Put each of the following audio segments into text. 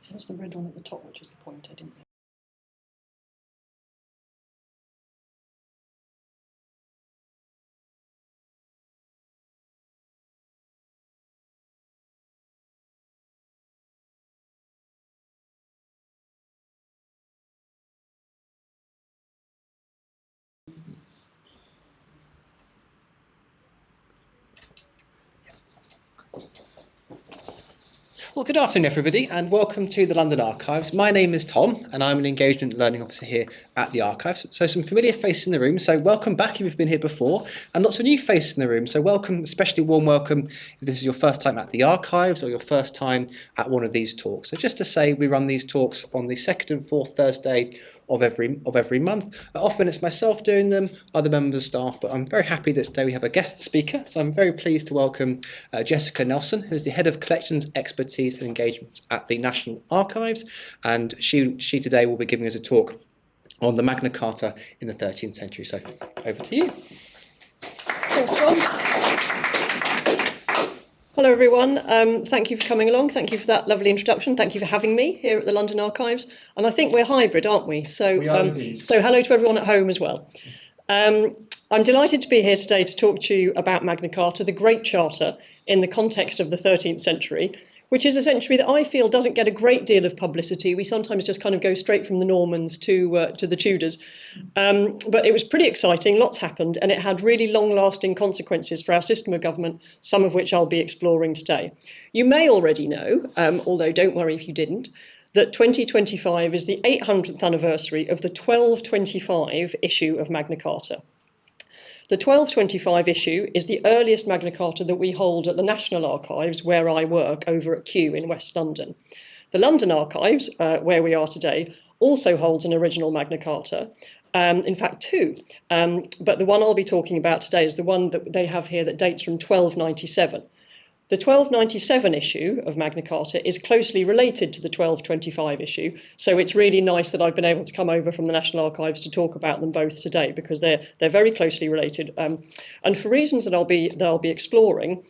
So it's the red one at the top, which is the pointer, didn't you? Well, good afternoon, everybody, and welcome to the London Archives. My name is Tom, and I'm an Engagement and Learning Officer here at the Archives. So some familiar faces in the room, so welcome back if you've been here before, and lots of new faces in the room, so welcome, especially warm welcome if this is your first time at the Archives or your first time at one of these talks. So just to say, we run these talks on the second and fourth Thursday of every month. Often it's myself doing them, other members of staff, but I'm very happy that today we have a guest speaker. So I'm very pleased to welcome Jessica Nelson, who's the Head of Collections, Expertise and Engagement at the National Archives. And she today will be giving us a talk on the Magna Carta in the 13th century. So over to you. Thanks, John. Hello, everyone. Thank you for coming along. Thank you for that lovely introduction. Thank you for having me here at the London Archives. And I think we're hybrid, aren't we? So, we are indeed. So hello to everyone at home as well. I'm delighted to be here today to talk to you about Magna Carta, the Great Charter, in the context of the 13th century, which is a century that I feel doesn't get a great deal of publicity. We sometimes just kind of go straight from the Normans to the Tudors. But it was pretty exciting, lots happened, and it had really long-lasting consequences for our system of government, some of which I'll be exploring today. You may already know, although don't worry if you didn't, that 2025 is the 800th anniversary of the 1225 issue of Magna Carta. The 1225 issue is the earliest Magna Carta that we hold at the National Archives, where I work, over at Kew in West London. The London Archives, where we are today, also holds an original Magna Carta, in fact two, but the one I'll be talking about today is the one that they have here that dates from 1297. The 1297 issue of Magna Carta is closely related to the 1225 issue, so it's really nice that I've been able to come over from the National Archives to talk about them both today, because they're very closely related, and for reasons that I'll be exploring.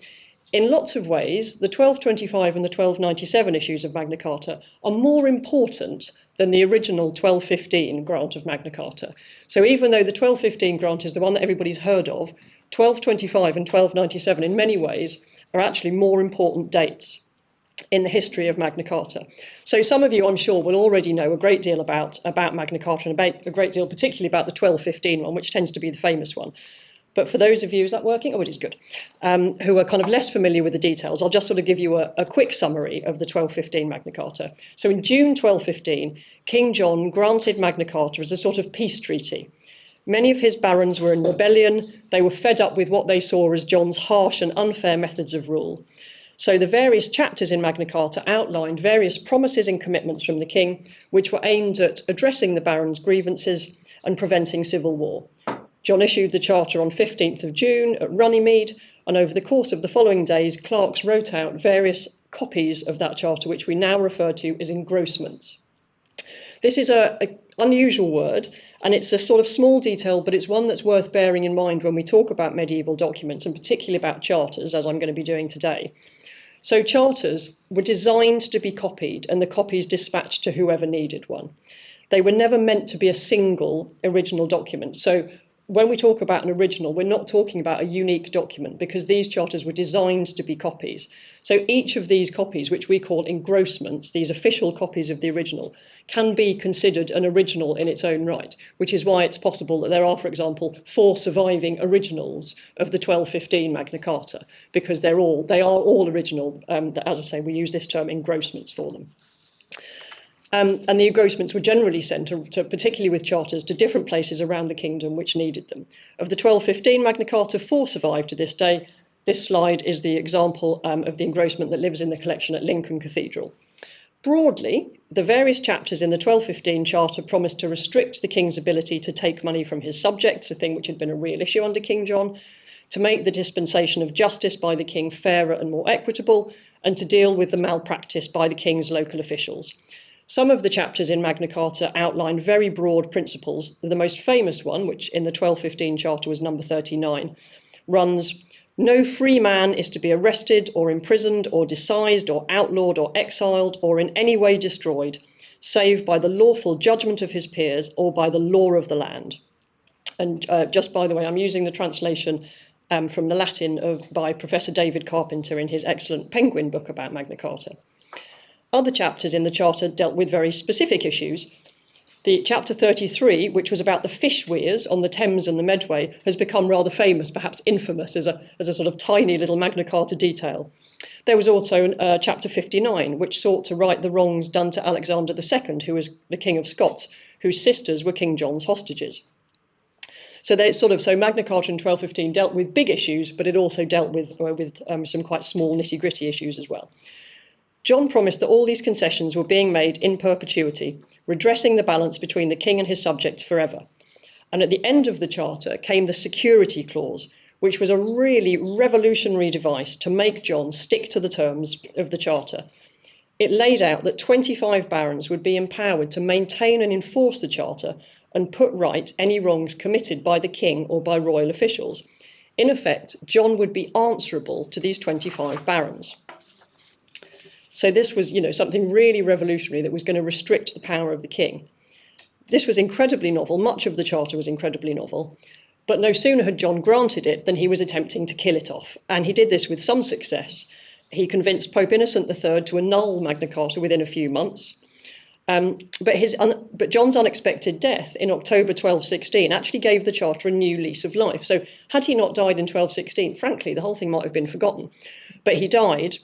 In lots of ways, the 1225 and the 1297 issues of Magna Carta are more important than the original 1215 grant of Magna Carta. So even though the 1215 grant is the one that everybody's heard of, 1225 and 1297 in many ways are actually more important dates in the history of Magna Carta. So some of you, I'm sure, will already know a great deal about Magna Carta, and about a great deal particularly about the 1215 one, which tends to be the famous one. But for those of you, is that working? Oh, it is good. Who are kind of less familiar with the details, I'll just sort of give you a quick summary of the 1215 Magna Carta. So in June 1215, King John granted Magna Carta as a sort of peace treaty. Many of his barons were in rebellion. They were fed up with what they saw as John's harsh and unfair methods of rule. So the various chapters in Magna Carta outlined various promises and commitments from the king, which were aimed at addressing the barons' grievances and preventing civil war. John issued the charter on 15th of June at Runnymede, and over the course of the following days, clerks wrote out various copies of that charter, which we now refer to as engrossments. This is an unusual word, and it's a sort of small detail, but it's one that's worth bearing in mind when we talk about medieval documents, and particularly about charters, as I'm going to be doing today. So charters were designed to be copied, and the copies dispatched to whoever needed one. They were never meant to be a single original document. So when we talk about an original, we're not talking about a unique document, because these charters were designed to be copies. So each of these copies, which we call engrossments, these official copies of the original, can be considered an original in its own right, which is why it's possible that there are, for example, 4 surviving originals of the 1215 Magna Carta, because they are all original. As I say, we use this term engrossments for them. And the engrossments were generally sent, particularly with charters, to different places around the kingdom which needed them. Of the 1215 Magna Carta, 4 survive to this day. This slide is the example of the engrossment that lives in the collection at Lincoln Cathedral. Broadly, the various chapters in the 1215 Charter promised to restrict the king's ability to take money from his subjects, a thing which had been a real issue under King John, to make the dispensation of justice by the king fairer and more equitable, and to deal with the malpractice by the king's local officials. Some of the chapters in Magna Carta outline very broad principles. The most famous one, which in the 1215 Charter was number 39, runs: No free man is to be arrested or imprisoned or disseised or outlawed or exiled or in any way destroyed, save by the lawful judgment of his peers or by the law of the land. And just by the way, I'm using the translation from the Latin by Professor David Carpenter in his excellent Penguin book about Magna Carta. Other chapters in the Charter dealt with very specific issues. The chapter 33, which was about the fish weirs on the Thames and the Medway, has become rather famous, perhaps infamous, as a sort of tiny little Magna Carta detail. There was also chapter 59, which sought to right the wrongs done to Alexander II, who was the King of Scots, whose sisters were King John's hostages. So Magna Carta in 1215 dealt with big issues, but it also dealt with some quite small nitty-gritty issues as well. John promised that all these concessions were being made in perpetuity, redressing the balance between the king and his subjects forever. And at the end of the Charter came the security clause, which was a really revolutionary device to make John stick to the terms of the Charter. It laid out that 25 barons would be empowered to maintain and enforce the Charter and put right any wrongs committed by the king or by royal officials. In effect, John would be answerable to these 25 barons. So this was, something really revolutionary that was going to restrict the power of the king. This was incredibly novel. Much of the Charter was incredibly novel. But no sooner had John granted it than he was attempting to kill it off. And he did this with some success. He convinced Pope Innocent III to annul Magna Carta within a few months. But John's unexpected death in October 1216 actually gave the Charter a new lease of life. So had he not died in 1216, frankly, the whole thing might have been forgotten. But he died,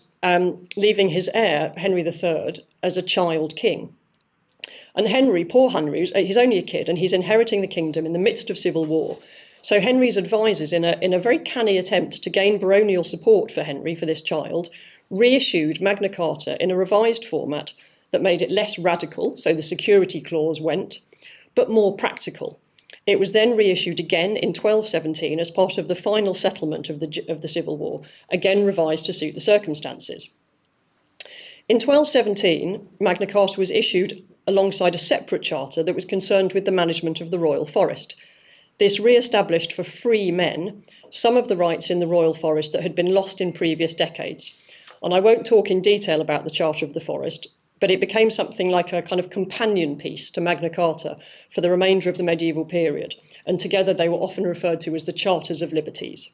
leaving his heir, Henry III, as a child king. And Henry, poor Henry, he's only a kid, and he's inheriting the kingdom in the midst of civil war. So Henry's advisors, in a very canny attempt to gain baronial support for Henry, for this child, reissued Magna Carta in a revised format that made it less radical, so the security clause went, but more practical. It was then reissued again in 1217 as part of the final settlement of the Civil War, again revised to suit the circumstances. In 1217, Magna Carta was issued alongside a separate charter that was concerned with the management of the royal forest. This re-established for free men some of the rights in the royal forest that had been lost in previous decades. And I won't talk in detail about the Charter of the Forest, but it became something like a kind of companion piece to Magna Carta for the remainder of the medieval period, and together they were often referred to as the Charters of Liberties.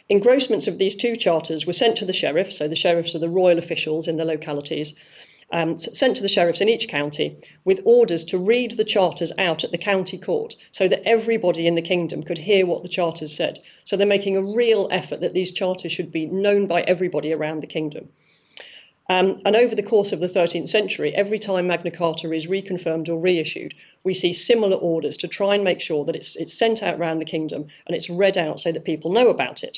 Engrossments of these two charters were sent to the sheriffs, so the sheriffs are the royal officials in the localities, sent to the sheriffs in each county with orders to read the charters out at the county court so that everybody in the kingdom could hear what the charters said. So they're making a real effort that these charters should be known by everybody around the kingdom. And over the course of the 13th century, every time Magna Carta is reconfirmed or reissued, we see similar orders to try and make sure that it's sent out around the kingdom and it's read out so that people know about it.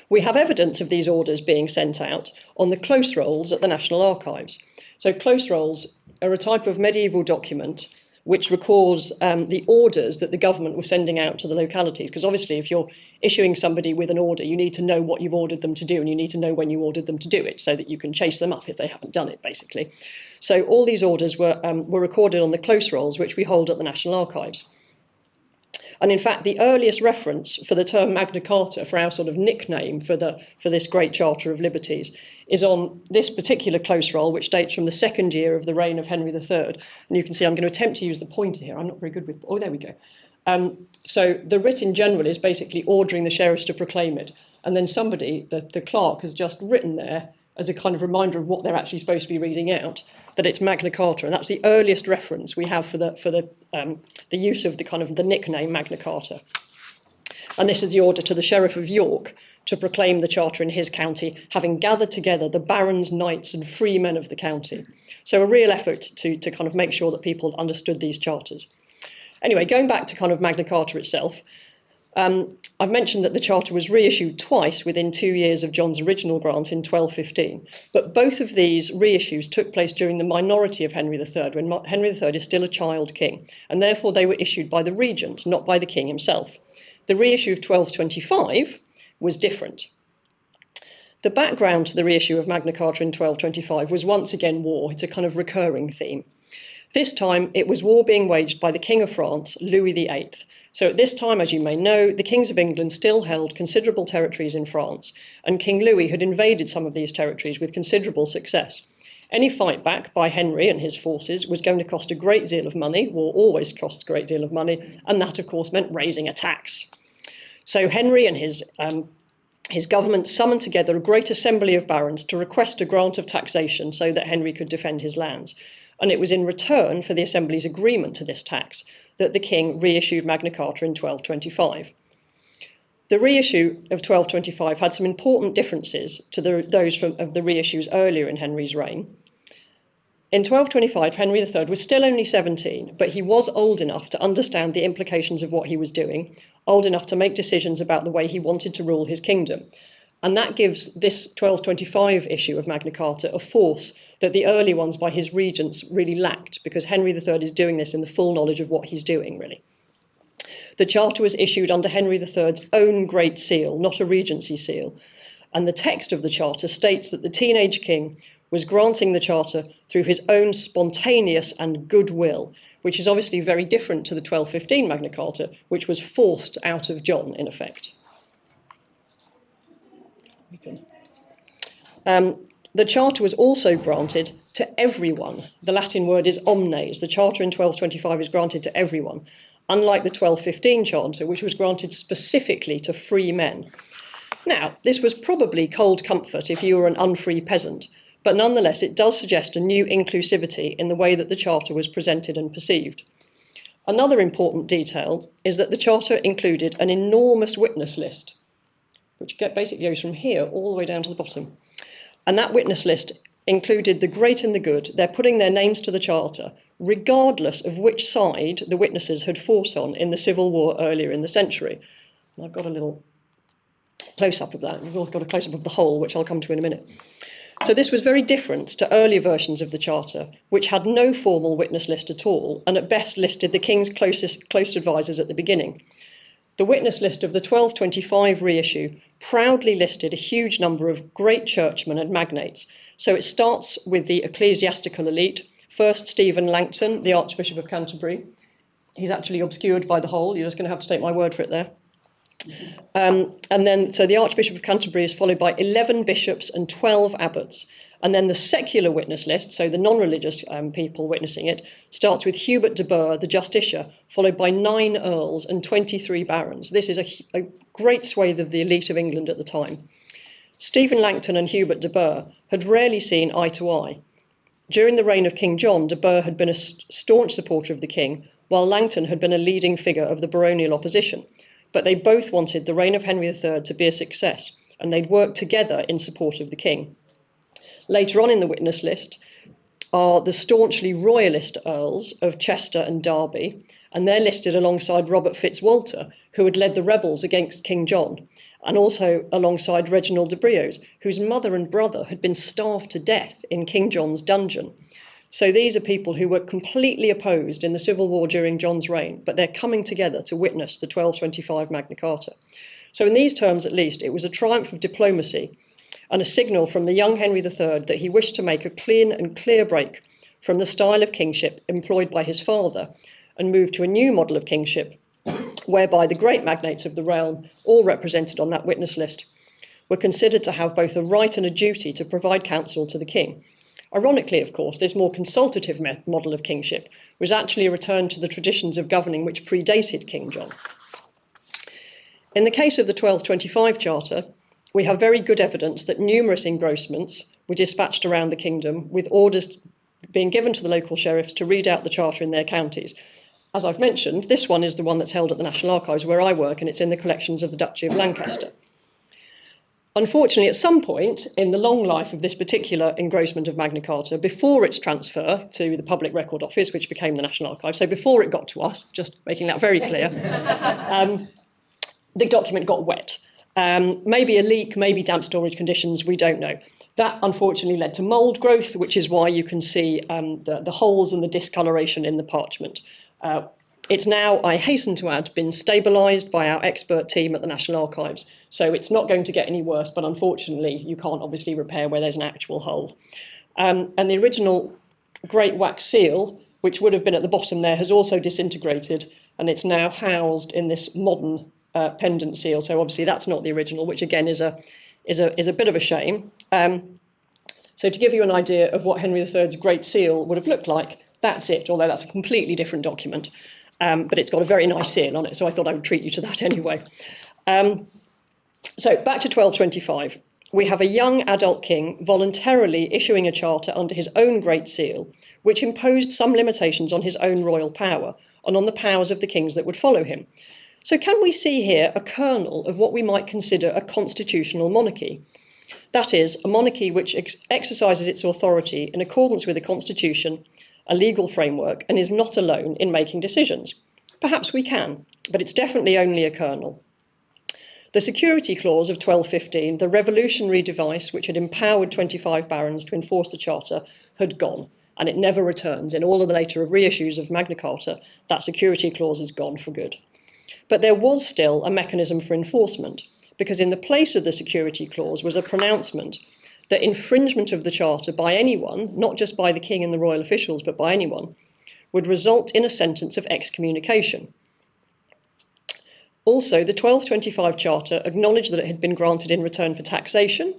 We have evidence of these orders being sent out on the close rolls at the National Archives. So close rolls are a type of medieval document which records the orders that the government was sending out to the localities. Because obviously, if you're issuing somebody with an order, you need to know what you've ordered them to do, and you need to know when you ordered them to do it so that you can chase them up if they haven't done it, basically. So all these orders were recorded on the close rolls, which we hold at the National Archives. And in fact, the earliest reference for the term Magna Carta, for our sort of nickname for this great Charter of Liberties, is on this particular close roll, which dates from the second year of the reign of Henry III. And you can see I'm going to attempt to use the pointer here. I'm not very good with, oh, there we go. So the writ in general is basically ordering the sheriffs to proclaim it. And then somebody, the clerk, has just written there as a kind of reminder of what they're actually supposed to be reading out, that it's Magna Carta, and that's the earliest reference we have for the use of the nickname Magna Carta. And this is the order to the Sheriff of York to proclaim the charter in his county, having gathered together the barons, knights, and free men of the county. So a real effort to kind of make sure that people understood these charters. Anyway, going back to kind of Magna Carta itself, I've mentioned that the Charter was reissued twice within 2 years of John's original grant in 1215, but both of these reissues took place during the minority of Henry III, when Henry III is still a child king, and therefore they were issued by the regent, not by the king himself. The reissue of 1225 was different. The background to the reissue of Magna Carta in 1225 was once again war. It's a kind of recurring theme. This time it was war being waged by the King of France, Louis VIII. So at this time, as you may know, the kings of England still held considerable territories in France, and King Louis had invaded some of these territories with considerable success. Any fight back by Henry and his forces was going to cost a great deal of money. War always costs a great deal of money, and that of course meant raising a tax. So Henry and his government summoned together a great assembly of barons to request a grant of taxation so that Henry could defend his lands. And it was in return for the assembly's agreement to this tax that the king reissued Magna Carta in 1225. The reissue of 1225 had some important differences to those of the reissues earlier in Henry's reign. In 1225, Henry III was still only 17, but he was old enough to understand the implications of what he was doing, old enough to make decisions about the way he wanted to rule his kingdom. And that gives this 1225 issue of Magna Carta a force that the early ones by his regents really lacked, because Henry III is doing this in the full knowledge of what he's doing, really. The charter was issued under Henry III's own Great Seal, not a regency seal. And the text of the charter states that the teenage king was granting the charter through his own spontaneous and good will, which is obviously very different to the 1215 Magna Carta, which was forced out of John, in effect. The charter was also granted to everyone. The Latin word is omnes. The charter in 1225 is granted to everyone, unlike the 1215 charter, which was granted specifically to free men. Now, this was probably cold comfort if you were an unfree peasant, but nonetheless it does suggest a new inclusivity in the way that the charter was presented and perceived. Another important detail is that the charter included an enormous witness list, which basically goes from here all the way down to the bottom. And that witness list included the great and the good. They're putting their names to the charter, regardless of which side the witnesses had fought on in the Civil War earlier in the century. And I've got a little close-up of that. We've also got a close-up of the whole, which I'll come to in a minute. So this was very different to earlier versions of the charter, which had no formal witness list at all, and at best listed the king's close advisors at the beginning. The witness list of the 1225 reissue proudly listed a huge number of great churchmen and magnates. So it starts with the ecclesiastical elite. First, Stephen Langton, the Archbishop of Canterbury. He's actually obscured by the whole. You're just going to have to take my word for it there. So the Archbishop of Canterbury is followed by 11 bishops and 12 abbots. And then the secular witness list, so the non-religious people witnessing it, starts with Hubert de Burgh, the Justiciar, followed by 9 earls and 23 barons. This is a great swathe of the elite of England at the time. Stephen Langton and Hubert de Burgh had rarely seen eye to eye. During the reign of King John, de Burgh had been a staunch supporter of the king, while Langton had been a leading figure of the baronial opposition. But they both wanted the reign of Henry III to be a success, and they'd worked together in support of the king. Later on in the witness list are the staunchly royalist earls of Chester and Derby, and they're listed alongside Robert Fitzwalter, who had led the rebels against King John, and also alongside Reginald de Brios, whose mother and brother had been starved to death in King John's dungeon. So these are people who were completely opposed in the Civil War during John's reign, but they're coming together to witness the 1225 Magna Carta. So in these terms, at least, it was a triumph of diplomacy and a signal from the young Henry III that he wished to make a clean and clear break from the style of kingship employed by his father and move to a new model of kingship whereby the great magnates of the realm, all represented on that witness list, were considered to have both a right and a duty to provide counsel to the king. Ironically, of course, this more consultative model of kingship was actually a return to the traditions of governing which predated King John. In the case of the 1225 Charter, we have very good evidence that numerous engrossments were dispatched around the kingdom, with orders being given to the local sheriffs to read out the charter in their counties. As I've mentioned, this one is the one that's held at the National Archives where I work, and it's in the collections of the Duchy of Lancaster. Unfortunately, at some point in the long life of this particular engrossment of Magna Carta, before its transfer to the Public Record Office, which became the National Archives, so before it got to us, just making that very clear, the document got wet. Maybe a leak, maybe damp storage conditions, we don't know. That unfortunately led to mould growth, which is why you can see the holes and the discoloration in the parchment. It's now, I hasten to add, been stabilised by our expert team at the National Archives. So it's not going to get any worse, but unfortunately you can't obviously repair where there's an actual hole. And the original Great Wax Seal which would have been at the bottom there, has also disintegrated, and it's now housed in this modern pendant seal. So obviously that's not the original, which again is a bit of a shame. So to give you an idea of what Henry III's Great Seal would have looked like, that's it, although that's a completely different document. But it's got a very nice seal on it, so I thought I would treat you to that anyway. So back to 1225. We have a young adult king voluntarily issuing a charter under his own Great Seal, which imposed some limitations on his own royal power and on the powers of the kings that would follow him. So can we see here a kernel of what we might consider a constitutional monarchy? That is, a monarchy which exercises its authority in accordance with a constitution, a legal framework, and is not alone in making decisions. Perhaps we can, but it's definitely only a kernel. The security clause of 1215, the revolutionary device which had empowered 25 barons to enforce the charter, had gone, and it never returns. In all of the later reissues of Magna Carta, that security clause is gone for good. But there was still a mechanism for enforcement, because in the place of the security clause was a pronouncement that infringement of the charter by anyone, not just by the king and the royal officials, but by anyone, would result in a sentence of excommunication. Also, the 1225 charter acknowledged that it had been granted in return for taxation,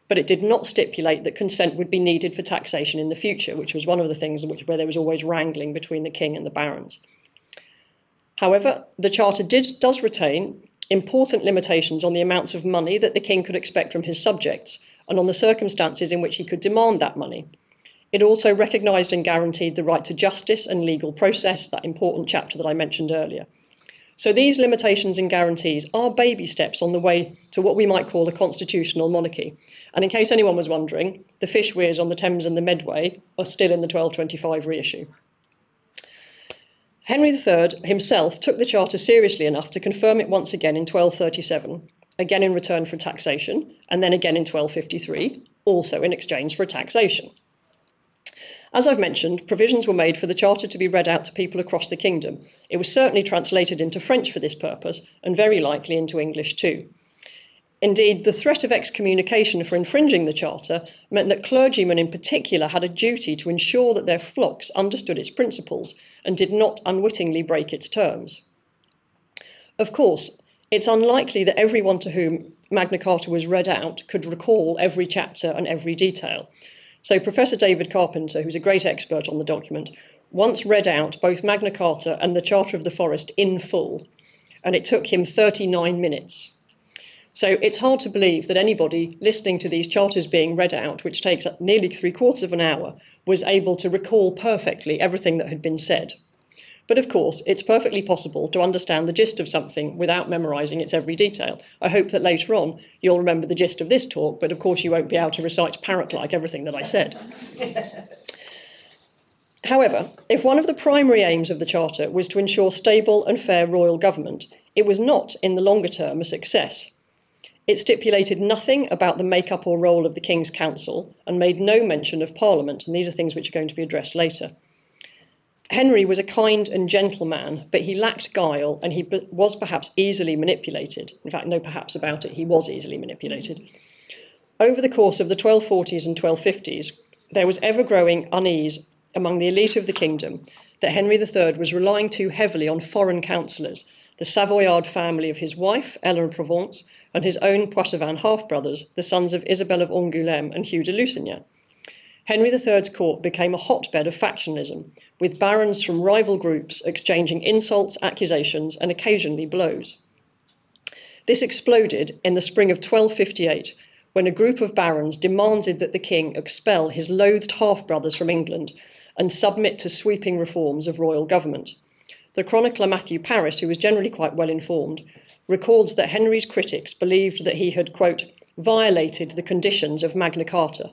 but it did not stipulate that consent would be needed for taxation in the future, which was one of the things where there was always wrangling between the king and the barons. However, the charter does retain important limitations on the amounts of money that the king could expect from his subjects and on the circumstances in which he could demand that money. It also recognised and guaranteed the right to justice and legal process, that important chapter that I mentioned earlier. So these limitations and guarantees are baby steps on the way to what we might call a constitutional monarchy. And in case anyone was wondering, the fish weirs on the Thames and the Medway are still in the 1225 reissue. Henry III himself took the charter seriously enough to confirm it once again in 1237, again in return for taxation, and then again in 1253, also in exchange for a taxation. As I've mentioned, provisions were made for the charter to be read out to people across the kingdom. It was certainly translated into French for this purpose, and very likely into English too. Indeed, the threat of excommunication for infringing the charter meant that clergymen in particular had a duty to ensure that their flocks understood its principles and did not unwittingly break its terms. Of course, it's unlikely that everyone to whom Magna Carta was read out could recall every chapter and every detail. So Professor David Carpenter, who's a great expert on the document, once read out both Magna Carta and the Charter of the Forest in full, and it took him 39 minutes. So it's hard to believe that anybody listening to these charters being read out, which takes nearly 3/4 of an hour, was able to recall perfectly everything that had been said. But of course, it's perfectly possible to understand the gist of something without memorising its every detail. I hope that later on you'll remember the gist of this talk, but of course you won't be able to recite parrot-like everything that I said. However, if one of the primary aims of the Charter was to ensure stable and fair royal government, it was not, in the longer term, a success. It stipulated nothing about the makeup or role of the King's Council and made no mention of Parliament, and these are things which are going to be addressed later. Henry was a kind and gentle man, but he lacked guile and he was perhaps easily manipulated. In fact, no perhaps about it, he was easily manipulated. Over the course of the 1240s and 1250s, there was ever-growing unease among the elite of the kingdom that Henry III was relying too heavily on foreign councillors, the Savoyard family of his wife, Ella of Provence, and his own Poitevin half-brothers, the sons of Isabel of Angoulême and Hugh de Lusignan. Henry III's court became a hotbed of factionalism, with barons from rival groups exchanging insults, accusations, and occasionally blows. This exploded in the spring of 1258, when a group of barons demanded that the king expel his loathed half-brothers from England and submit to sweeping reforms of royal government. The chronicler Matthew Paris, who was generally quite well informed, records that Henry's critics believed that he had, quote, violated the conditions of Magna Carta.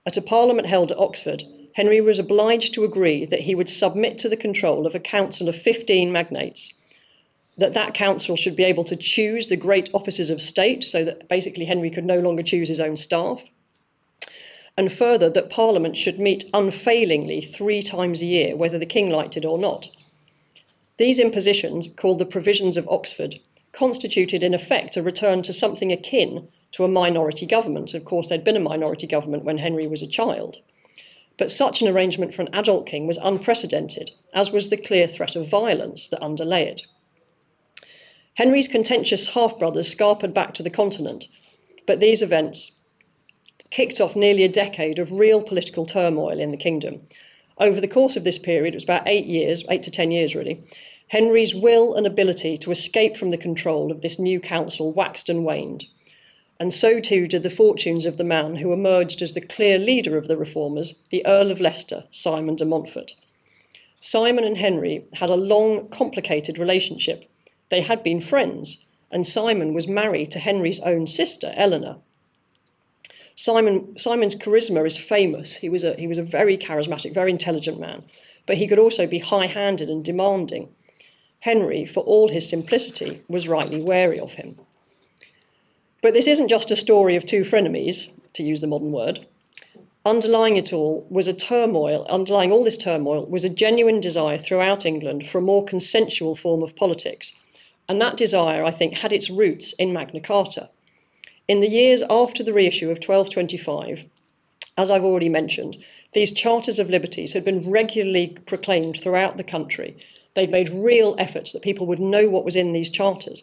At a parliament held at Oxford, Henry was obliged to agree that he would submit to the control of a council of 15 magnates, that council should be able to choose the great officers of state, so that basically Henry could no longer choose his own staff, and further that Parliament should meet unfailingly 3 times a year, whether the king liked it or not. These impositions, called the Provisions of Oxford, constituted in effect a return to something akin to a minority government. Of course, there'd been a minority government when Henry was a child. But such an arrangement for an adult king was unprecedented, as was the clear threat of violence that underlay it. Henry's contentious half-brothers scarpered back to the continent, but these events kicked off nearly a decade of real political turmoil in the kingdom. Over the course of this period, it was about 8 to 10 years really, Henry's will and ability to escape from the control of this new council waxed and waned. And so too did the fortunes of the man who emerged as the clear leader of the reformers, the Earl of Leicester, Simon de Montfort. Simon and Henry had a long, complicated relationship. They had been friends, and Simon was married to Henry's own sister, Eleanor. Simon's charisma is famous. He was a very charismatic, very intelligent man, but he could also be high-handed and demanding. Henry, for all his simplicity, was rightly wary of him. But this isn't just a story of two frenemies, to use the modern word. Underlying all this turmoil was a genuine desire throughout England for a more consensual form of politics. And that desire, I think, had its roots in Magna Carta. In the years after the reissue of 1225, as I've already mentioned, these charters of liberties had been regularly proclaimed throughout the country. They'd made real efforts that people would know what was in these charters.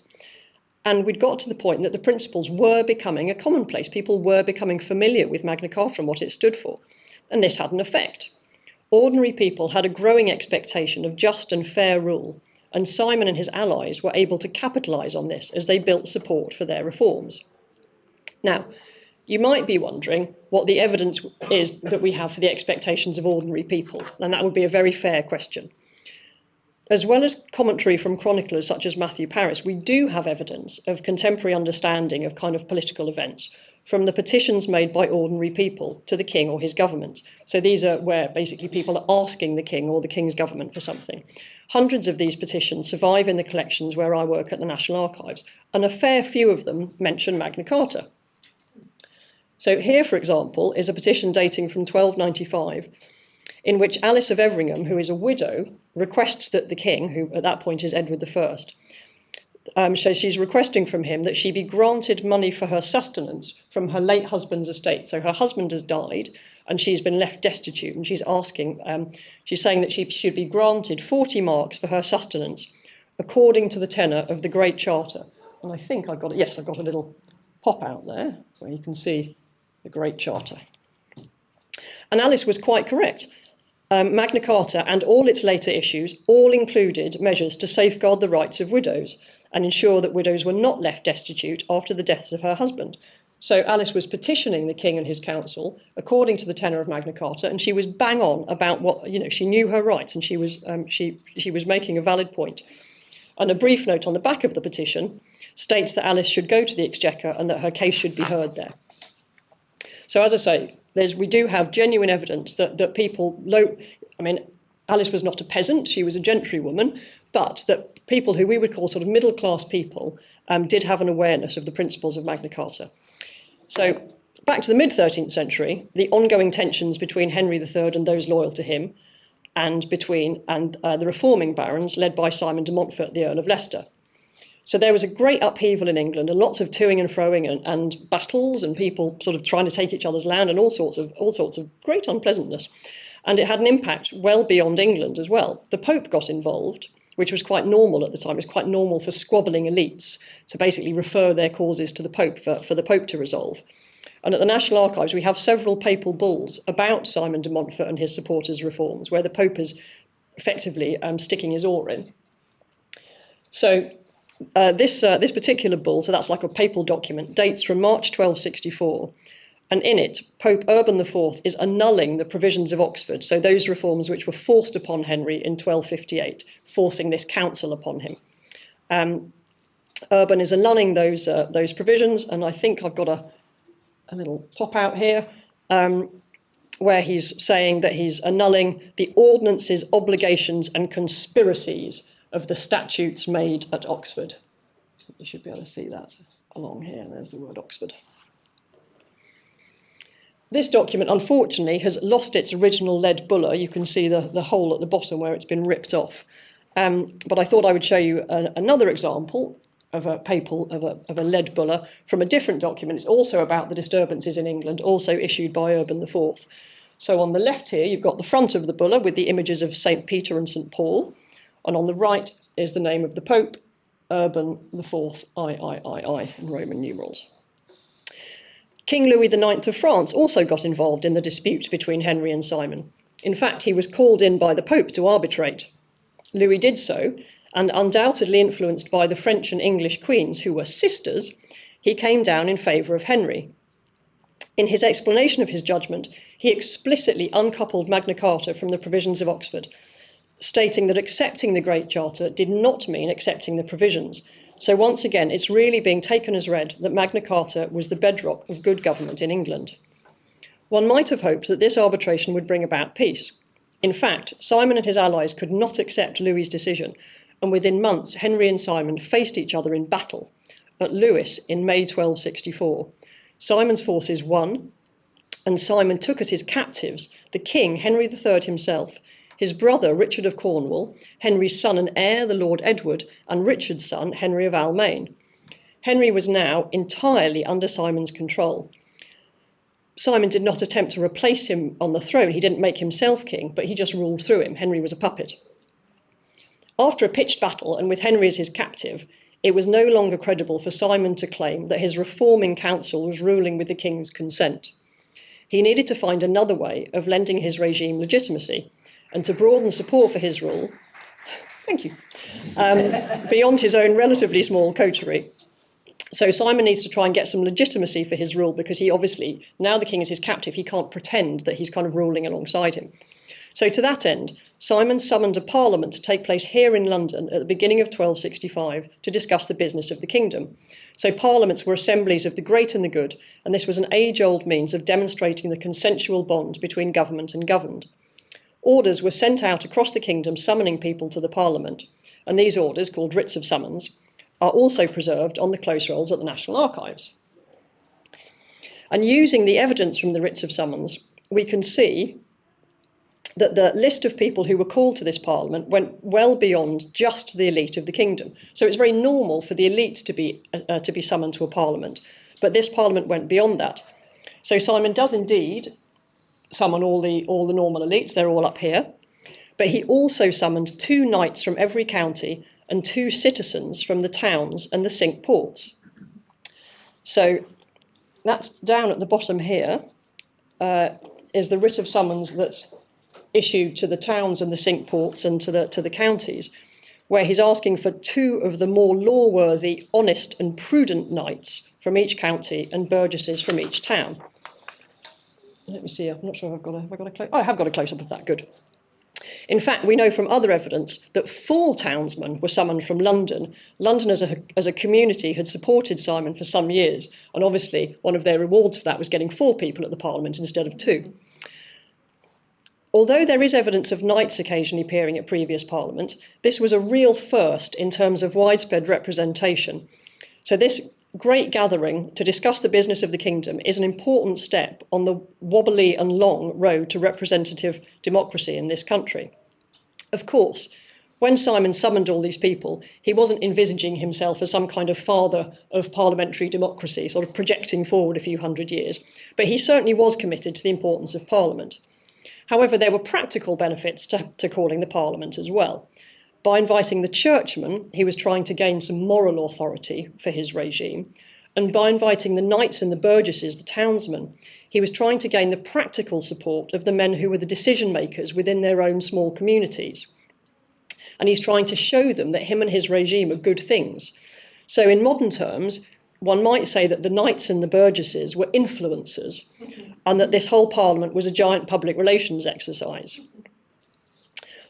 And we'd got to the point that the principles were becoming a commonplace. People were becoming familiar with Magna Carta and what it stood for. And this had an effect. Ordinary people had a growing expectation of just and fair rule, and Simon and his allies were able to capitalise on this as they built support for their reforms. Now, you might be wondering what the evidence is that we have for the expectations of ordinary people, and that would be a very fair question. As well as commentary from chroniclers such as Matthew Paris, we do have evidence of contemporary understanding of kind of political events from the petitions made by ordinary people to the king or his government. So these are where basically people are asking the king or the king's government for something. Hundreds of these petitions survive in the collections where I work at the National Archives, and a fair few of them mention Magna Carta. So here, for example, is a petition dating from 1295, in which Alice of Everingham, who is a widow, requests that the king, who at that point is Edward I, so she's requesting from him that she be granted money for her sustenance from her late husband's estate. So her husband has died and she's been left destitute, and she's saying that she should be granted 40 marks for her sustenance according to the tenor of the Great Charter. And I think I've got a little pop out there where you can see the Great Charter. And Alice was quite correct. Magna Carta and all its later issues all included measures to safeguard the rights of widows and ensure that widows were not left destitute after the deaths of her husband. So Alice was petitioning the king and his council according to the tenor of Magna Carta, and she was bang on about what, she knew her rights, and she was making a valid point. And a brief note on the back of the petition states that Alice should go to the Exchequer and that her case should be heard there. So as I say, we do have genuine evidence that people, Alice was not a peasant, she was a gentrywoman, but that people who we would call sort of middle-class people did have an awareness of the principles of Magna Carta. So back to the mid-13th century, the ongoing tensions between Henry III and those loyal to him, and the reforming barons led by Simon de Montfort, the Earl of Leicester. So there was a great upheaval in England, and lots of toing and froing and battles, and people sort of trying to take each other's land, and all sorts of great unpleasantness. And it had an impact well beyond England as well. The Pope got involved, which was quite normal at the time. It was quite normal for squabbling elites to basically refer their causes to the Pope for the Pope to resolve. And at the National Archives, we have several papal bulls about Simon de Montfort and his supporters' reforms, where the Pope is effectively sticking his oar in. So this particular bull, so that's like a papal document, dates from March 1264. And in it, Pope Urban IV is annulling the provisions of Oxford, so those reforms which were forced upon Henry in 1258, forcing this council upon him. Urban is annulling those provisions, and I think I've got a little pop out here where he's saying that he's annulling the ordinances, obligations and conspiracies of the statutes made at Oxford. You should be able to see that along here. There's the word Oxford. This document, unfortunately, has lost its original lead bulla. You can see the hole at the bottom where it's been ripped off. But I thought I would show you another example of a lead bulla from a different document. It's also about the disturbances in England, also issued by Urban IV. So on the left here, you've got the front of the bulla with the images of St. Peter and St. Paul. And on the right is the name of the Pope, Urban IV, III, in Roman numerals. King Louis IX of France also got involved in the dispute between Henry and Simon. In fact, he was called in by the Pope to arbitrate. Louis did so, and undoubtedly influenced by the French and English queens, who were sisters, he came down in favour of Henry. In his explanation of his judgment, he explicitly uncoupled Magna Carta from the provisions of Oxford, stating that accepting the Great Charter did not mean accepting the provisions. So once again, it's really being taken as read that Magna Carta was the bedrock of good government in England. One might have hoped that this arbitration would bring about peace. In fact, Simon and his allies could not accept Louis's decision, and within months, Henry and Simon faced each other in battle at Lewes in May 1264. Simon's forces won, and Simon took as his captives the king, Henry III himself, his brother, Richard of Cornwall, Henry's son and heir, the Lord Edward, and Richard's son, Henry of Almaine. Henry was now entirely under Simon's control. Simon did not attempt to replace him on the throne. He didn't make himself king, but he just ruled through him. Henry was a puppet. After a pitched battle, and with Henry as his captive, it was no longer credible for Simon to claim that his reforming council was ruling with the king's consent. He needed to find another way of lending his regime legitimacy, and to broaden support for his rule, beyond his own relatively small coterie. So Simon needs to try and get some legitimacy for his rule, because he obviously, now the king is his captive, he can't pretend that he's kind of ruling alongside him. So to that end, Simon summoned a parliament to take place here in London at the beginning of 1265 to discuss the business of the kingdom. So parliaments were assemblies of the great and the good, and this was an age-old means of demonstrating the consensual bond between government and governed. Orders were sent out across the kingdom summoning people to the parliament, and these orders, called writs of summons, are also preserved on the close rolls at the National Archives. And using the evidence from the writs of summons, we can see that the list of people who were called to this parliament went well beyond just the elite of the kingdom. So it's very normal for the elites to be summoned to a parliament, but this parliament went beyond that. So Simon does indeed summon all the normal elites, they're all up here, but he also summoned 2 knights from every county and 2 citizens from the towns and the Cinque Ports. So that's down at the bottom here, is the writ of summons that's issued to the towns and the Cinque Ports and to the counties, where he's asking for 2 of the more law-worthy, honest and prudent knights from each county and burgesses from each town. Let me see, I'm not sure if I have got a close-up of that, good. In fact, we know from other evidence that 4 townsmen were summoned from London. London as a community had supported Simon for some years, and obviously one of their rewards for that was getting 4 people at the parliament instead of 2. Although there is evidence of knights occasionally appearing at previous parliaments, this was a real first in terms of widespread representation. So this great gathering to discuss the business of the kingdom is an important step on the wobbly and long road to representative democracy in this country. Of course, when Simon summoned all these people, he wasn't envisaging himself as some kind of father of parliamentary democracy, sort of projecting forward a few hundred years, but he certainly was committed to the importance of Parliament. However, there were practical benefits to calling the Parliament as well. By inviting the churchmen, he was trying to gain some moral authority for his regime, and by inviting the knights and the burgesses, the townsmen, he was trying to gain the practical support of the men who were the decision makers within their own small communities. And he's trying to show them that him and his regime are good things. So in modern terms, one might say that the knights and the burgesses were influencers, and that this whole parliament was a giant public relations exercise.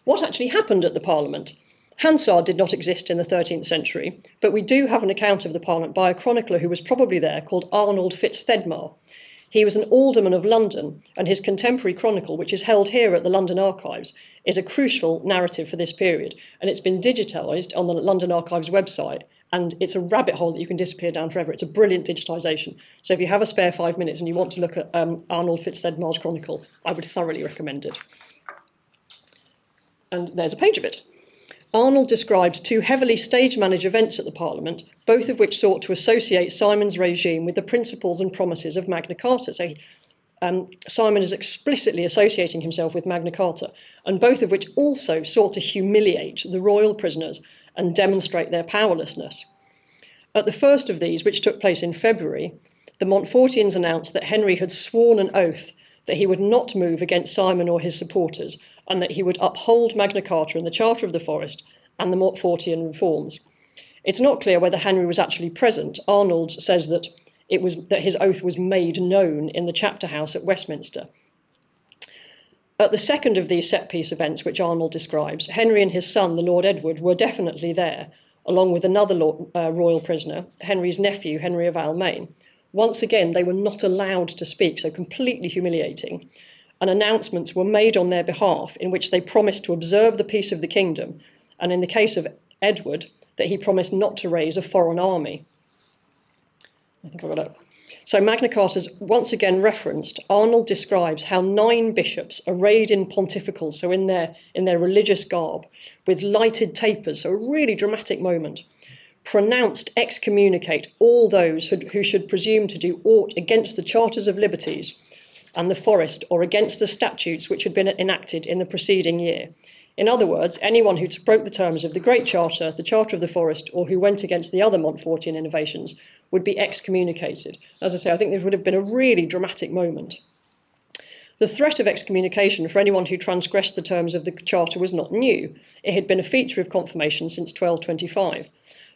What actually happened at the parliament? Hansard did not exist in the 13th century, but we do have an account of the parliament by a chronicler who was probably there, called Arnold Fitzthedmar. He was an alderman of London, and his contemporary chronicle, which is held here at the London Archives, is a crucial narrative for this period, and it's been digitised on the London Archives website, and it's a rabbit hole that you can disappear down forever. It's a brilliant digitisation. So if you have a spare 5 minutes and you want to look at Arnold Fitzthedmar's chronicle, I would thoroughly recommend it. And there's a page of it. Arnold describes 2 heavily stage-managed events at the Parliament, both of which sought to associate Simon's regime with the principles and promises of Magna Carta. So Simon is explicitly associating himself with Magna Carta, and both of which also sought to humiliate the royal prisoners and demonstrate their powerlessness. At the first of these, which took place in February, the Montfortians announced that Henry had sworn an oath that he would not move against Simon or his supporters, and that he would uphold Magna Carta and the Charter of the Forest and the Montfortian reforms. It's not clear whether Henry was actually present. Arnold says that his oath was made known in the chapter house at Westminster. At the second of these set-piece events, which Arnold describes, Henry and his son, the Lord Edward, were definitely there, along with another royal prisoner, Henry's nephew, Henry of Almaine. Once again, they were not allowed to speak, so completely humiliating. And announcements were made on their behalf in which they promised to observe the peace of the kingdom, and in the case of Edward, that he promised not to raise a foreign army. I think I got it. So Magna Carta's once again referenced. Arnold describes how 9 bishops arrayed in pontifical, so in their religious garb, with lighted tapers, so a really dramatic moment, pronounced excommunicate all those who should presume to do aught against the charters of liberties and the forest, or against the statutes which had been enacted in the preceding year. In other words, anyone who broke the terms of the Great Charter, the Charter of the Forest, or who went against the other Montfortian innovations would be excommunicated. As I say, I think this would have been a really dramatic moment. The threat of excommunication for anyone who transgressed the terms of the Charter was not new. It had been a feature of confirmation since 1225.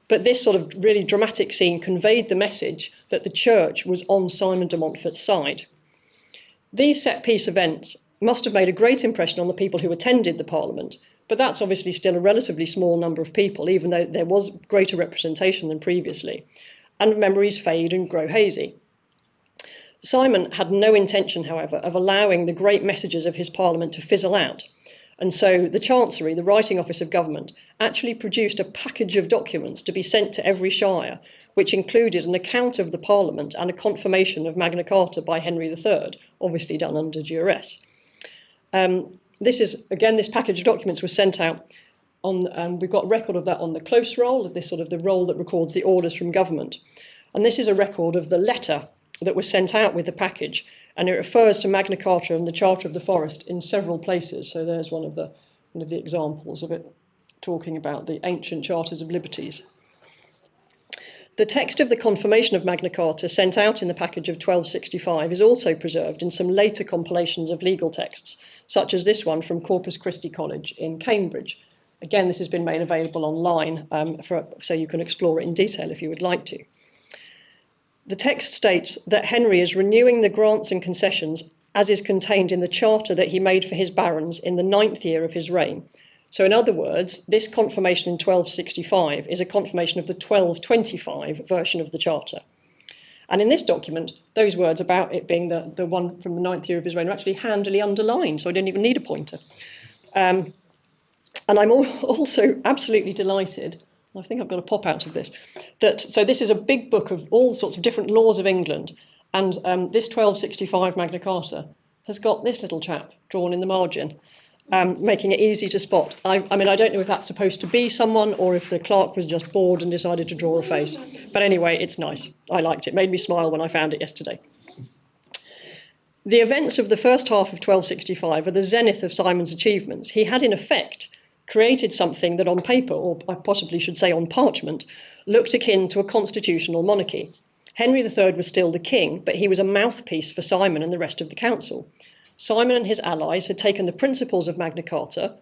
But this sort of really dramatic scene conveyed the message that the Church was on Simon de Montfort's side. These set-piece events must have made a great impression on the people who attended the Parliament, but that's obviously still a relatively small number of people, even though there was greater representation than previously, and memories fade and grow hazy. Simon had no intention, however, of allowing the great messages of his Parliament to fizzle out, and so the Chancery, the writing office of government, actually produced a package of documents to be sent to every shire, which included an account of the Parliament and a confirmation of Magna Carta by Henry III, obviously done under duress. This package of documents was sent out on, we've got a record of that on the close roll, this sort of the roll that records the orders from government. And this is a record of the letter that was sent out with the package, and it refers to Magna Carta and the Charter of the Forest in several places. So there's one of the examples of it, talking about the ancient charters of liberties. The text of the confirmation of Magna Carta sent out in the package of 1265 is also preserved in some later compilations of legal texts, such as this one from Corpus Christi College in Cambridge. Again, this has been made available online, so you can explore it in detail if you would like to. The text states that Henry is renewing the grants and concessions as is contained in the charter that he made for his barons in the 9th year of his reign. So in other words, this confirmation in 1265 is a confirmation of the 1225 version of the Charter. And in this document, those words about it being the one from the 9th year of his reign are actually handily underlined, so I didn't even need a pointer. And I'm also absolutely delighted, I think I've got a pop out of this, so this is a big book of all sorts of different laws of England, and this 1265 Magna Carta has got this little chap drawn in the margin. Making it easy to spot. I mean, I don't know if that's supposed to be someone or if the clerk was just bored and decided to draw a face. But anyway, it's nice. I liked it. It made me smile when I found it yesterday. The events of the first half of 1265 are the zenith of Simon's achievements. He had, in effect, created something that on paper, or I possibly should say on parchment, looked akin to a constitutional monarchy. Henry III was still the king, but he was a mouthpiece for Simon and the rest of the council. Simon and his allies had taken the principles of Magna Carta,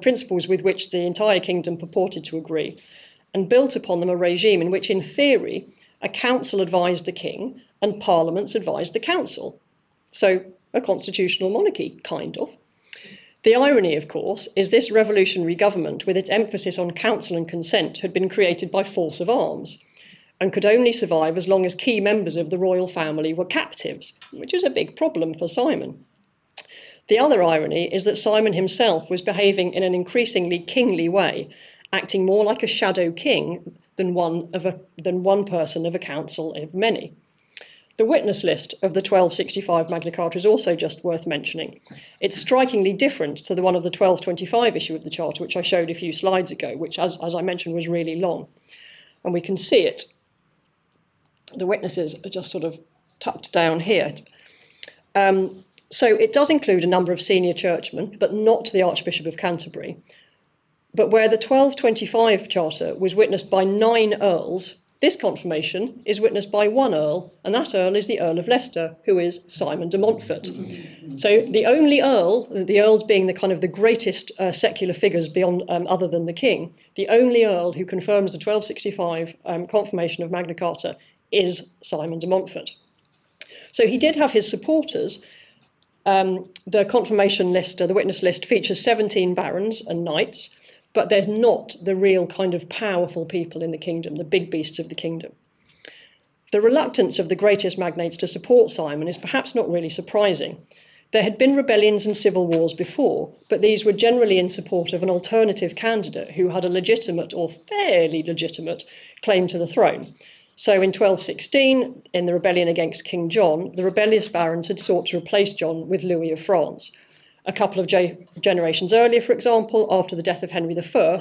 principles with which the entire kingdom purported to agree, and built upon them a regime in which, in theory, a council advised the king and parliaments advised the council. So a constitutional monarchy, kind of. The irony, of course, is this revolutionary government, with its emphasis on counsel and consent, had been created by force of arms and could only survive as long as key members of the royal family were captives, which is a big problem for Simon. The other irony is that Simon himself was behaving in an increasingly kingly way, acting more like a shadow king than one person of a council of many. The witness list of the 1265 Magna Carta is also just worth mentioning. It's strikingly different to the one of the 1225 issue of the Charter, which I showed a few slides ago, which, as I mentioned, was really long. And we can see it. The witnesses are just sort of tucked down here. So it does include a number of senior churchmen, but not the Archbishop of Canterbury. But where the 1225 charter was witnessed by 9 earls, this confirmation is witnessed by 1 earl, and that earl is the Earl of Leicester, who is Simon de Montfort. So the only earl, the earls being the kind of the greatest secular figures beyond other than the king, the only earl who confirms the 1265 confirmation of Magna Carta is Simon de Montfort. So he did have his supporters. The confirmation list, the witness list, features 17 barons and knights, but there's not the real kind of powerful people in the kingdom, the big beasts of the kingdom. The reluctance of the greatest magnates to support Simon is perhaps not really surprising. There had been rebellions and civil wars before, but these were generally in support of an alternative candidate who had a legitimate or fairly legitimate claim to the throne. So in 1216, in the rebellion against King John, the rebellious barons had sought to replace John with Louis of France. A couple of generations earlier, for example, after the death of Henry I,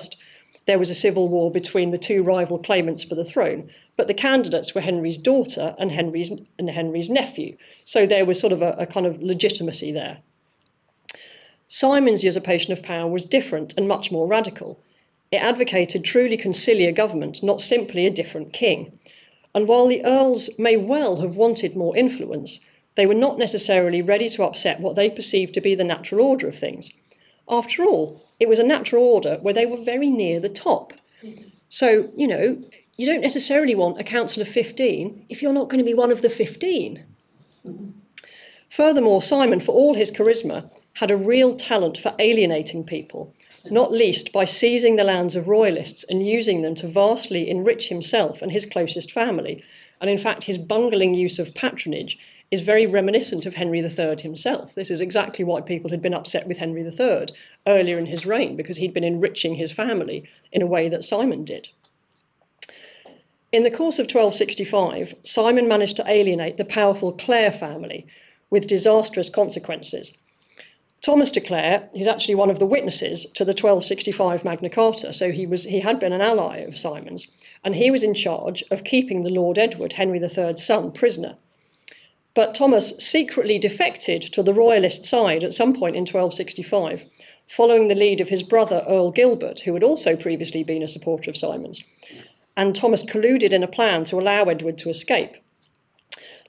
there was a civil war between the 2 rival claimants for the throne, but the candidates were Henry's daughter and Henry's nephew. So there was sort of a kind of legitimacy there. Simon's usurpation of power was different and much more radical. It advocated truly conciliar government, not simply a different king. And while the earls may well have wanted more influence, they were not necessarily ready to upset what they perceived to be the natural order of things. After all, it was a natural order where they were very near the top. So, you don't necessarily want a council of 15 if you're not going to be one of the 15. Furthermore, Simon, for all his charisma, had a real talent for alienating people, not least by seizing the lands of royalists and using them to vastly enrich himself and his closest family. And in fact, his bungling use of patronage is very reminiscent of Henry III himself. This is exactly why people had been upset with Henry III earlier in his reign, because he'd been enriching his family in a way that Simon did. In the course of 1265, Simon managed to alienate the powerful Clare family with disastrous consequences. Thomas de Clare is actually one of the witnesses to the 1265 Magna Carta, so he had been an ally of Simon's, and he was in charge of keeping the Lord Edward, Henry III's son, prisoner. But Thomas secretly defected to the royalist side at some point in 1265, following the lead of his brother Earl Gilbert, who had also previously been a supporter of Simon's. And Thomas colluded in a plan to allow Edward to escape.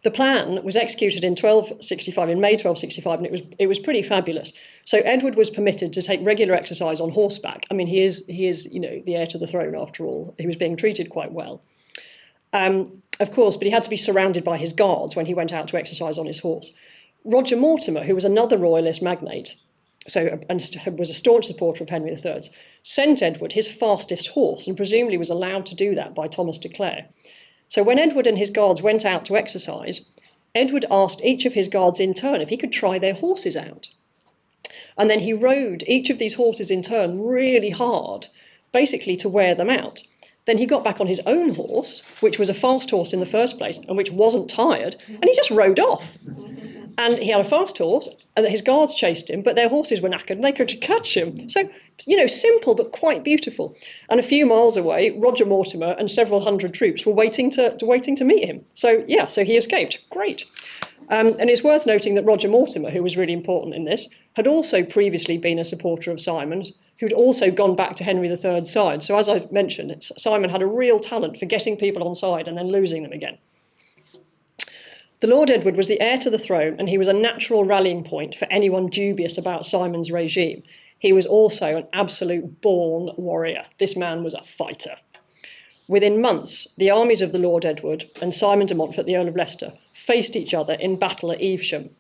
The plan was executed in 1265, in May 1265, and it was pretty fabulous. So Edward was permitted to take regular exercise on horseback. I mean, he is the heir to the throne after all. He was being treated quite well. Of course, but he had to be surrounded by his guards when he went out to exercise on his horse. Roger Mortimer, who was another royalist magnate, and was a staunch supporter of Henry III, sent Edward his fastest horse and presumably was allowed to do that by Thomas de Clare. So when Edward and his guards went out to exercise, Edward asked each of his guards in turn if he could try their horses out. And then he rode each of these horses in turn really hard, basically to wear them out. Then he got back on his own horse, which was a fast horse in the first place and which wasn't tired, and he just rode off. And he had a fast horse, and his guards chased him, but their horses were knackered and they couldn't catch him. So, simple but quite beautiful. And a few miles away, Roger Mortimer and several hundred troops were waiting to meet him. So he escaped. Great. And it's worth noting that Roger Mortimer, who was really important in this, had also previously been a supporter of Simon's, who'd also gone back to Henry III's side. So as I've mentioned, Simon had a real talent for getting people on side and then losing them again. The Lord Edward was the heir to the throne, and he was a natural rallying point for anyone dubious about Simon's regime. He was also an absolute born warrior. This man was a fighter. Within months, the armies of the Lord Edward and Simon de Montfort, the Earl of Leicester, faced each other in battle at Evesham.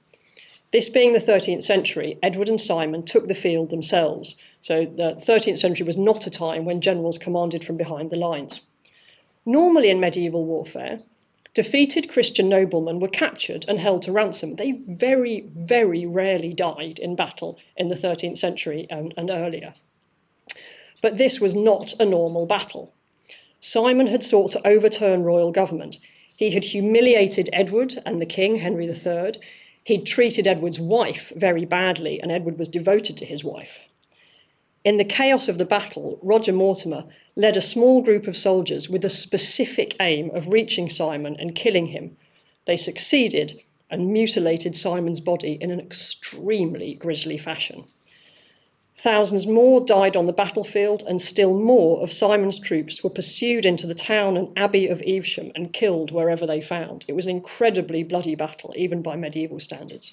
This being the 13th century, Edward and Simon took the field themselves. So the 13th century was not a time when generals commanded from behind the lines. Normally in medieval warfare, defeated Christian noblemen were captured and held to ransom. They very, very rarely died in battle in the 13th century and earlier. But this was not a normal battle. Simon had sought to overturn royal government. He had humiliated Edward and the king, Henry III. He'd treated Edward's wife very badly, and Edward was devoted to his wife. In the chaos of the battle, Roger Mortimer led a small group of soldiers with the specific aim of reaching Simon and killing him. They succeeded, and mutilated Simon's body in an extremely grisly fashion. Thousands more died on the battlefield, and still more of Simon's troops were pursued into the town and abbey of Evesham and killed wherever they found. It was an incredibly bloody battle, even by medieval standards.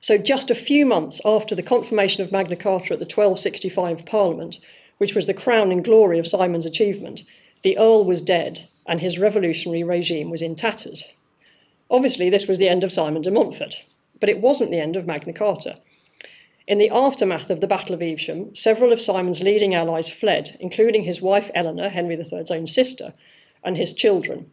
So just a few months after the confirmation of Magna Carta at the 1265 Parliament, which was the crowning glory of Simon's achievement, the Earl was dead and his revolutionary regime was in tatters. Obviously, this was the end of Simon de Montfort, but it wasn't the end of Magna Carta. In the aftermath of the Battle of Evesham, several of Simon's leading allies fled, including his wife Eleanor, Henry III's own sister, and his children.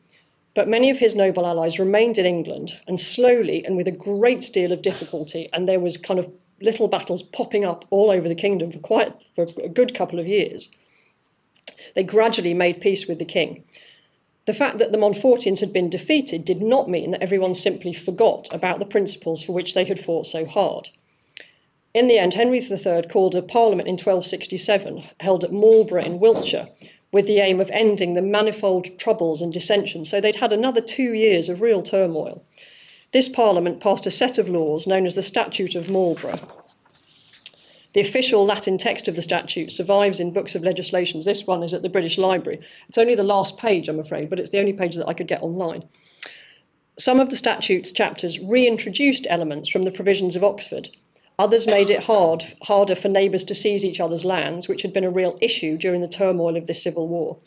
But many of his noble allies remained in England, and slowly and with a great deal of difficulty, and there was kind of little battles popping up all over the kingdom for a good couple of years, they gradually made peace with the king. The fact that the Montfortians had been defeated did not mean that everyone simply forgot about the principles for which they had fought so hard. In the end, Henry III called a parliament in 1267, held at Marlborough in Wiltshire, with the aim of ending the manifold troubles and dissensions. So they'd had another 2 years of real turmoil. This parliament passed a set of laws known as the Statute of Marlborough. The official Latin text of the statute survives in books of legislations. This one is at the British Library. It's only the last page, I'm afraid, but it's the only page that I could get online. Some of the statute's chapters reintroduced elements from the provisions of Oxford. Others made it harder for neighbours to seize each other's lands, which had been a real issue during the turmoil of this civil war.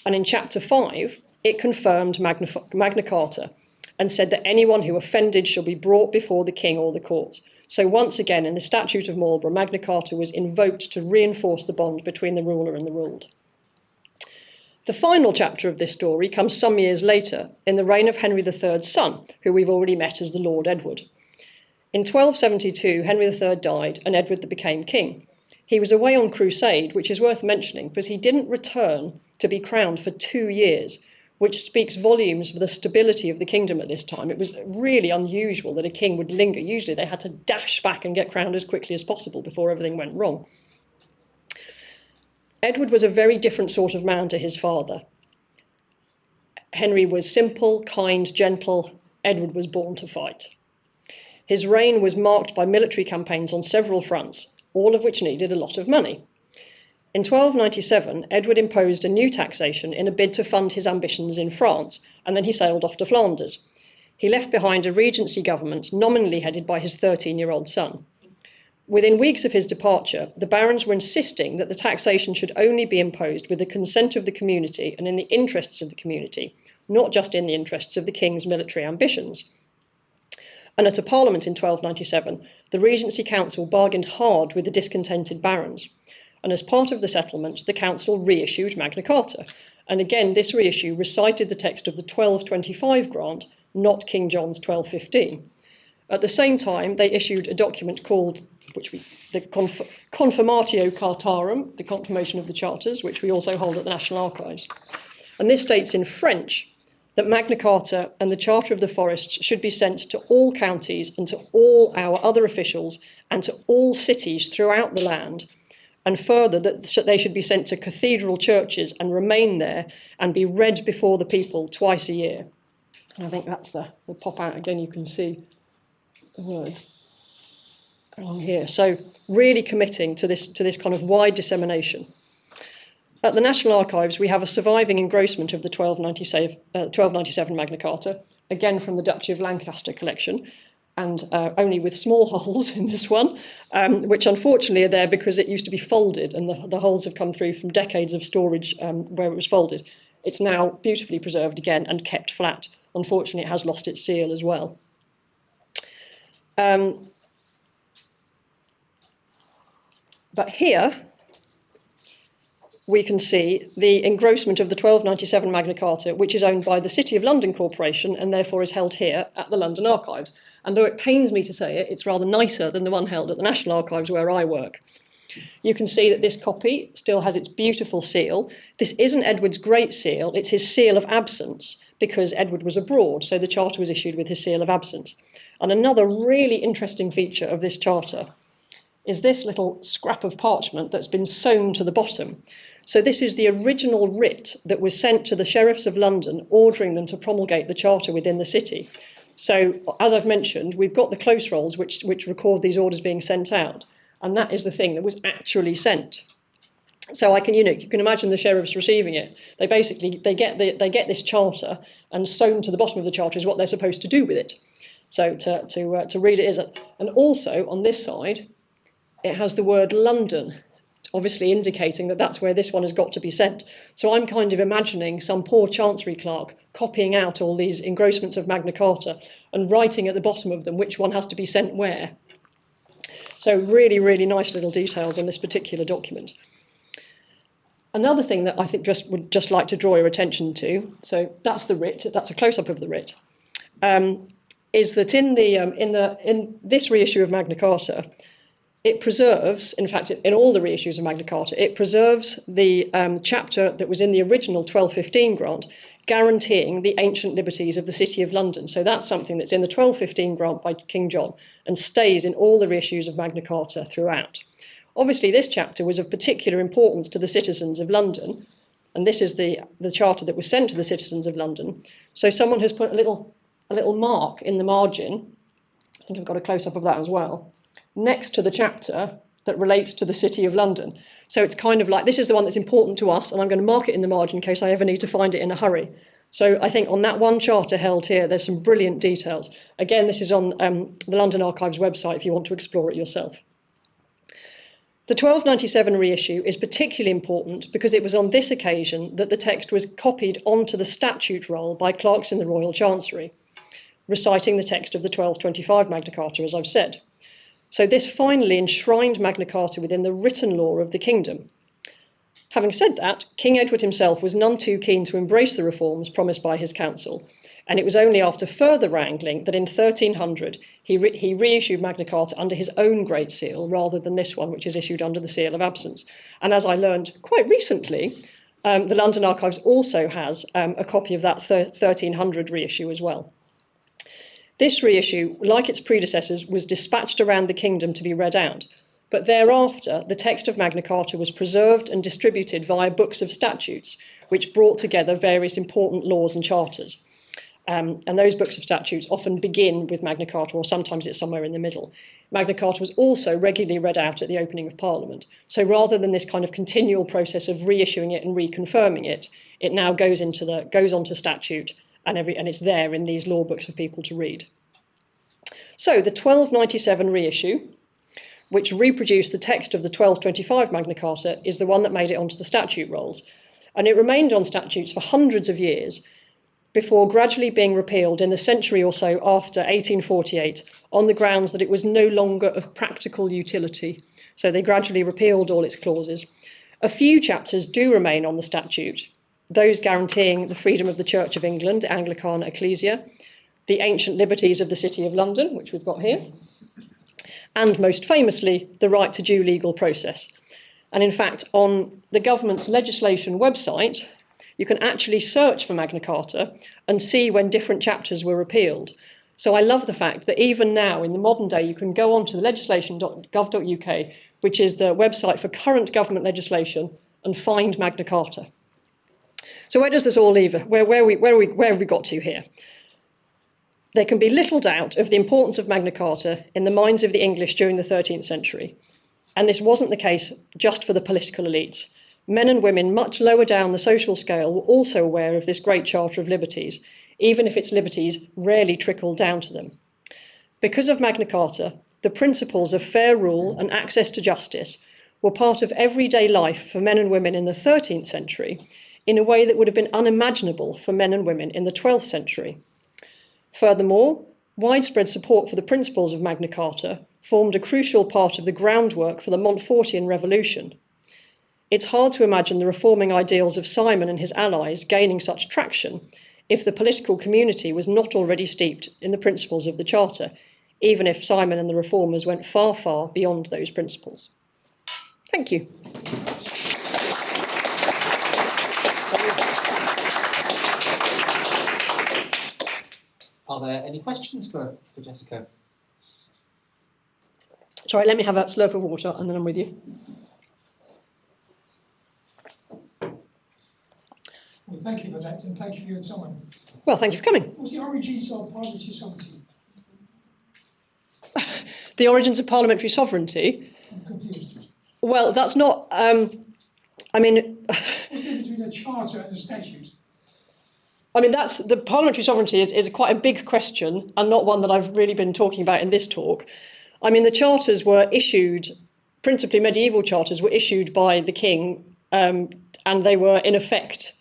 And in chapter 5, it confirmed Magna Carta and said that anyone who offended shall be brought before the king or the courts. So once again, in the Statute of Marlborough, Magna Carta was invoked to reinforce the bond between the ruler and the ruled. The final chapter of this story comes some years later, in the reign of Henry III's son, who we've already met as the Lord Edward. In 1272, Henry III died and Edward became king. He was away on crusade, which is worth mentioning because he didn't return to be crowned for 2 years, which speaks volumes for the stability of the kingdom at this time. It was really unusual that a king would linger. Usually they had to dash back and get crowned as quickly as possible before everything went wrong. Edward was a very different sort of man to his father. Henry was simple, kind, gentle. Edward was born to fight. His reign was marked by military campaigns on several fronts, all of which needed a lot of money. In 1297, Edward imposed a new taxation in a bid to fund his ambitions in France, and then he sailed off to Flanders. He left behind a regency government nominally headed by his 13-year-old son. Within weeks of his departure, the barons were insisting that the taxation should only be imposed with the consent of the community and in the interests of the community, not just in the interests of the king's military ambitions. And at a parliament in 1297, the Regency Council bargained hard with the discontented barons. And as part of the settlement, the council reissued Magna Carta. And again, this reissue recited the text of the 1225 grant, not King John's 1215. At the same time, they issued a document called the Confirmatio Cartarum, the confirmation of the charters, which we also hold at the National Archives. And this states in French that Magna Carta and the Charter of the Forests should be sent to all counties and to all our other officials and to all cities throughout the land, and further that they should be sent to cathedral churches and remain there and be read before the people twice a year. And I think that's the pop out again, you can see the words along here. So really committing to this kind of wide dissemination. At the National Archives, we have a surviving engrossment of the 1297 Magna Carta, again from the Duchy of Lancaster collection, and only with small holes in this one, which unfortunately are there because it used to be folded, and the holes have come through from decades of storage where it was folded. It's now beautifully preserved again and kept flat. Unfortunately, it has lost its seal as well. But here, we can see the engrossment of the 1297 Magna Carta, which is owned by the City of London Corporation and therefore is held here at the London Archives. And though it pains me to say it, it's rather nicer than the one held at the National Archives where I work. You can see that this copy still has its beautiful seal. This isn't Edward's Great Seal, it's his seal of absence, because Edward was abroad, so the charter was issued with his seal of absence. And another really interesting feature of this charter is this little scrap of parchment that's been sewn to the bottom. So this is the original writ that was sent to the sheriffs of London, ordering them to promulgate the charter within the city. So, as I've mentioned, we've got the close rolls which record these orders being sent out, and that is the thing that was actually sent. So you can imagine the sheriffs receiving it. They get this charter, and sewn to the bottom of the charter is what they're supposed to do with it. So to read it is, and also on this side, it has the word London, obviously indicating that that's where this one has got to be sent. So I'm kind of imagining some poor chancery clerk copying out all these engrossments of Magna Carta and writing at the bottom of them which one has to be sent where. So really, really nice little details on this particular document. Another thing that I think would just like to draw your attention to, so that's the writ, that's a close-up of the writ, is that in this reissue of Magna Carta, it preserves, in fact, in all the reissues of Magna Carta, it preserves the chapter that was in the original 1215 grant, guaranteeing the ancient liberties of the City of London. So that's something that's in the 1215 grant by King John and stays in all the reissues of Magna Carta throughout. Obviously, this chapter was of particular importance to the citizens of London, and this is the charter that was sent to the citizens of London. So someone has put a little mark in the margin, I think I've got a close-up of that as well, next to the chapter that relates to the City of London. So it's kind of like, this is the one that's important to us, and I'm going to mark it in the margin in case I ever need to find it in a hurry. So I think on that one charter held here, there's some brilliant details. Again, this is on the London Archives website if you want to explore it yourself. The 1297 reissue is particularly important because it was on this occasion that the text was copied onto the statute roll by clerks in the Royal Chancery, reciting the text of the 1225 Magna Carta, as I've said. So this finally enshrined Magna Carta within the written law of the kingdom. Having said that, King Edward himself was none too keen to embrace the reforms promised by his council, and it was only after further wrangling that in 1300 he reissued Magna Carta under his own Great Seal rather than this one, which is issued under the Seal of Absence. And as I learned quite recently, the London Archives also has a copy of that 1300 reissue as well. This reissue, like its predecessors, was dispatched around the kingdom to be read out, but thereafter the text of Magna Carta was preserved and distributed via books of statutes, which brought together various important laws and charters. And those books of statutes often begin with Magna Carta, or sometimes it's somewhere in the middle. Magna Carta was also regularly read out at the opening of Parliament. So rather than this kind of continual process of reissuing it and reconfirming it, it now goes onto statute, and it's there in these law books for people to read. So the 1297 reissue, which reproduced the text of the 1225 Magna Carta, is the one that made it onto the statute rolls. And it remained on statutes for hundreds of years before gradually being repealed in the century or so after 1848 on the grounds that it was no longer of practical utility. So they gradually repealed all its clauses. A few chapters do remain on the statute, those guaranteeing the freedom of the Church of England, Anglicana Ecclesia, the ancient liberties of the City of London, which we've got here, and most famously, the right to due legal process. And in fact, on the government's legislation website, you can actually search for Magna Carta and see when different chapters were repealed. So I love the fact that even now, in the modern day, you can go on to legislation.gov.uk, which is the website for current government legislation, and find Magna Carta. So where does this all leave us? Where have we got to here? There can be little doubt of the importance of Magna Carta in the minds of the English during the 13th century. And this wasn't the case just for the political elites. Men and women much lower down the social scale were also aware of this great Charter of Liberties, even if its liberties rarely trickled down to them. Because of Magna Carta, the principles of fair rule and access to justice were part of everyday life for men and women in the 13th century in a way that would have been unimaginable for men and women in the 12th century. Furthermore, widespread support for the principles of Magna Carta formed a crucial part of the groundwork for the Montfortian Revolution. It's hard to imagine the reforming ideals of Simon and his allies gaining such traction if the political community was not already steeped in the principles of the Charter, even if Simon and the reformers went far, far beyond those principles. Thank you. Are there any questions for Jessica? Sorry, let me have a slurp of water and then I'm with you. Well, thank you for that, and thank you for your time. Well, thank you for coming. What's the origins of parliamentary sovereignty? The origins of parliamentary sovereignty? I'm confused. Well, that's not, I mean... What's the difference between a charter and a statute? I mean, the parliamentary sovereignty is quite a big question and not one that I've really been talking about in this talk. I mean, the charters were issued, principally medieval charters, were issued by the king, and they were in effect,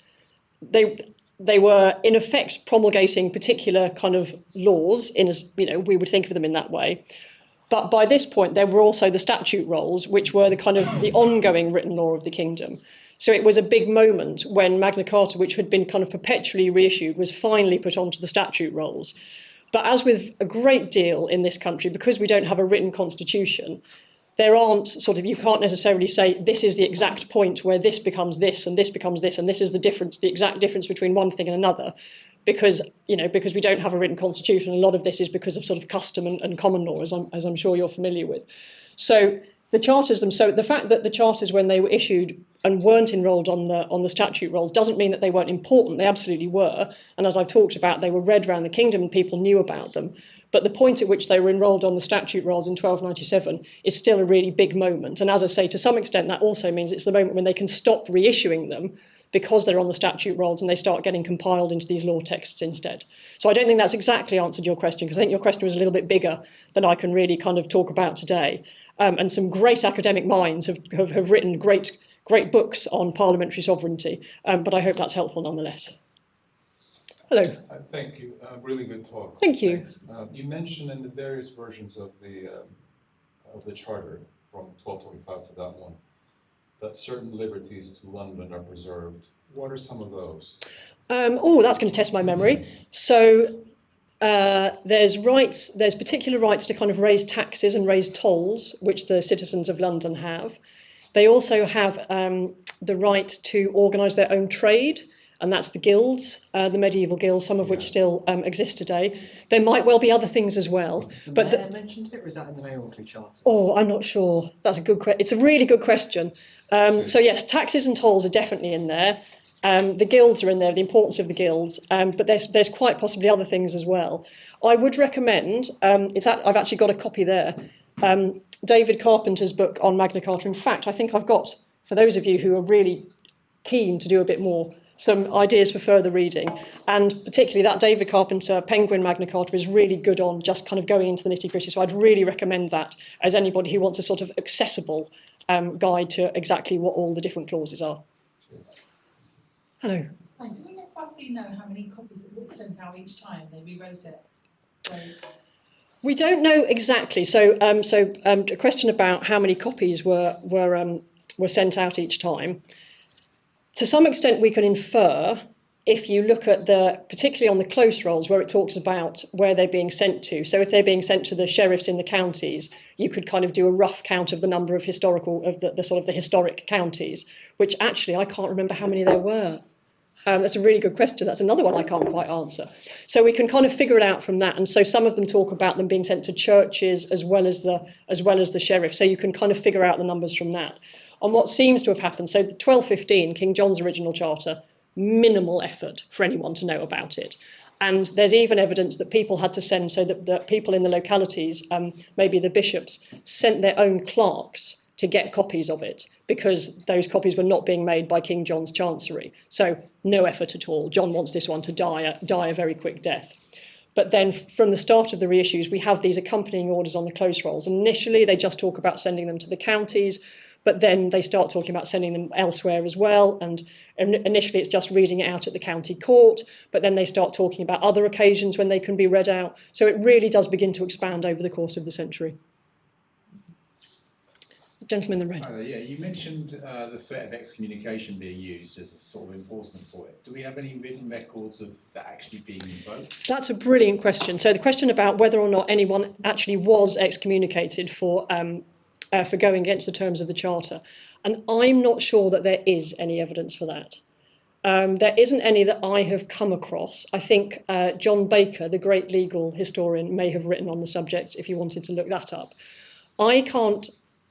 they were in effect promulgating particular kind of laws, in as we would think of them in that way. But by this point, there were also the statute rolls, which were the kind of the ongoing written law of the kingdom. So it was a big moment when Magna Carta, which had been kind of perpetually reissued, was finally put onto the statute rolls. But as with a great deal in this country, because we don't have a written constitution, there aren't you can't necessarily say this is the exact point where this becomes this and this becomes this and this is the exact difference between one thing and another, because we don't have a written constitution. A lot of this is because of sort of custom and common law, as I'm sure you're familiar with. So the charters themselves, the fact that the charters, when they were issued and weren't enrolled on the statute rolls, doesn't mean that they weren't important. They absolutely were, and as I've talked about, they were read around the kingdom and people knew about them. But the point at which they were enrolled on the statute rolls in 1297 is still a really big moment. And as I say, to some extent, that also means it's the moment when they can stop reissuing them because they're on the statute rolls and they start getting compiled into these law texts instead. So I don't think that's exactly answered your question, because I think your question was a little bit bigger than I can really kind of talk about today. And some great academic minds have written great books on parliamentary sovereignty, but I hope that's helpful nonetheless. Hello. Thank you. Really good talk. Thank you. Thanks. You mentioned in the various versions of the charter from 1225 to that one that certain liberties to London are preserved. What are some of those? That's going to test my memory. So there's particular rights to kind of raise taxes and raise tolls, which the citizens of London have. They also have the right to organise their own trade, and that's the guilds, the medieval guilds, some of which still exist today. There might well be other things as well. But the mayor mentioned it, or is that in the mayoral charter? Oh, I'm not sure. That's a good question. It's a really good question. So yes, taxes and tolls are definitely in there. The guilds are in there, the importance of the guilds, but there's quite possibly other things as well. I would recommend, I've actually got a copy there, David Carpenter's book on Magna Carta. In fact, I think I've got, for those of you who are really keen to do a bit more, some ideas for further reading, and particularly that David Carpenter Penguin Magna Carta is really good on just kind of going into the nitty-gritty. So I'd really recommend that as anybody who wants a sort of accessible guide to exactly what all the different clauses are. Cheers. Hello. Thanks. Do we roughly know how many copies it was sent out each time they rewrote it? So we don't know exactly. So a question about how many copies were sent out each time. To some extent, we can infer if you look at particularly on the close rolls where it talks about where they're being sent to. So if they're being sent to the sheriffs in the counties, you could kind of do a rough count of the number of the sort of the historic counties, which actually I can't remember how many there were. That's a really good question. That's another one I can't quite answer. So we can kind of figure it out from that. And so some of them talk about them being sent to churches as well as the sheriff. So you can kind of figure out the numbers from that. On what seems to have happened, so the 1215, King John's original charter, minimal effort for anyone to know about it. And there's even evidence that people had to send, so that the people in the localities, maybe the bishops, sent their own clerks to get copies of it, because those copies were not being made by King John's chancery. So no effort at all. John wants this one to die a very quick death. But then from the start of the reissues, we have these accompanying orders on the close rolls. And initially, they just talk about sending them to the counties, but then they start talking about sending them elsewhere as well. And initially, it's just reading it out at the county court, but then they start talking about other occasions when they can be read out. So it really does begin to expand over the course of the century. Gentleman in the red. Hi there, yeah, you mentioned the threat of excommunication being used as a sort of enforcement for it. Do we have any written records of that actually being invoked? That's a brilliant question. So the question about whether or not anyone actually was excommunicated for going against the terms of the Charter. And I'm not sure that there is any evidence for that. There isn't any that I have come across. I think John Baker, the great legal historian, may have written on the subject if you wanted to look that up. I can't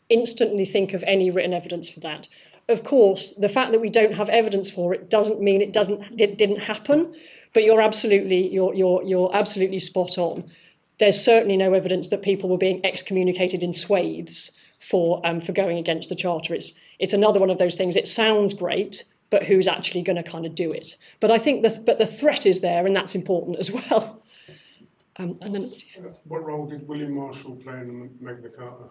instantly think of any written evidence for that. of course, the fact that we don't have evidence for it doesn't mean it didn't happen. But you're absolutely spot on. There's certainly no evidence that people were being excommunicated in swathes for going against the charter. It's another one of those things. It sounds great, but who's actually going to kind of do it? But I think the threat is there, and that's important as well. And then, what role did William Marshall play in the Magna Carta?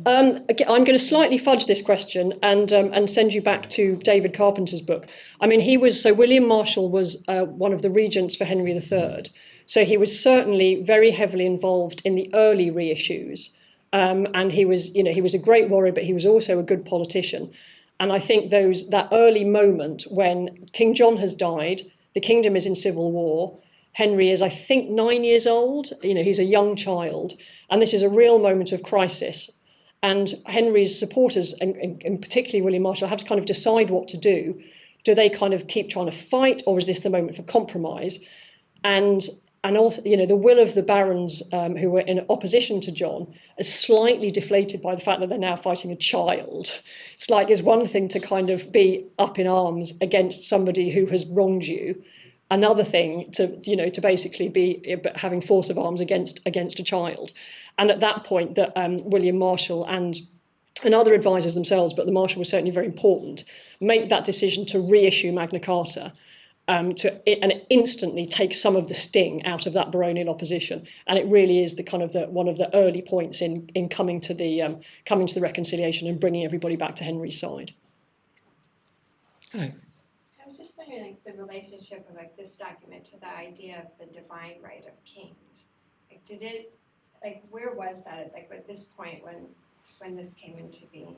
again, I'm going to slightly fudge this question and send you back to David Carpenter's book. I mean, William Marshall was one of the regents for Henry III. So he was certainly very heavily involved in the early reissues. And he was a great warrior, but he was also a good politician. And I think that early moment when King John has died, the kingdom is in civil war. Henry is, I think, 9 years old. He's a young child. And this is a real moment of crisis. And Henry's supporters, and particularly William Marshall, have to kind of decide what to do. Do they kind of keep trying to fight, or is this the moment for compromise? And also, the will of the barons who were in opposition to John is slightly deflated by the fact that they're now fighting a child. It's like it's one thing to kind of be up in arms against somebody who has wronged you. Another thing to basically be having force of arms against a child. And at that point, that William Marshall and other advisors themselves, but the Marshal was certainly very important, make that decision to reissue Magna Carta. And it instantly takes some of the sting out of that baronial opposition, and it really is one of the early points in coming to the reconciliation and bringing everybody back to Henry's side. Hello. I was just wondering, the relationship of this document to the idea of the divine right of kings. Where was that at this point when this came into being?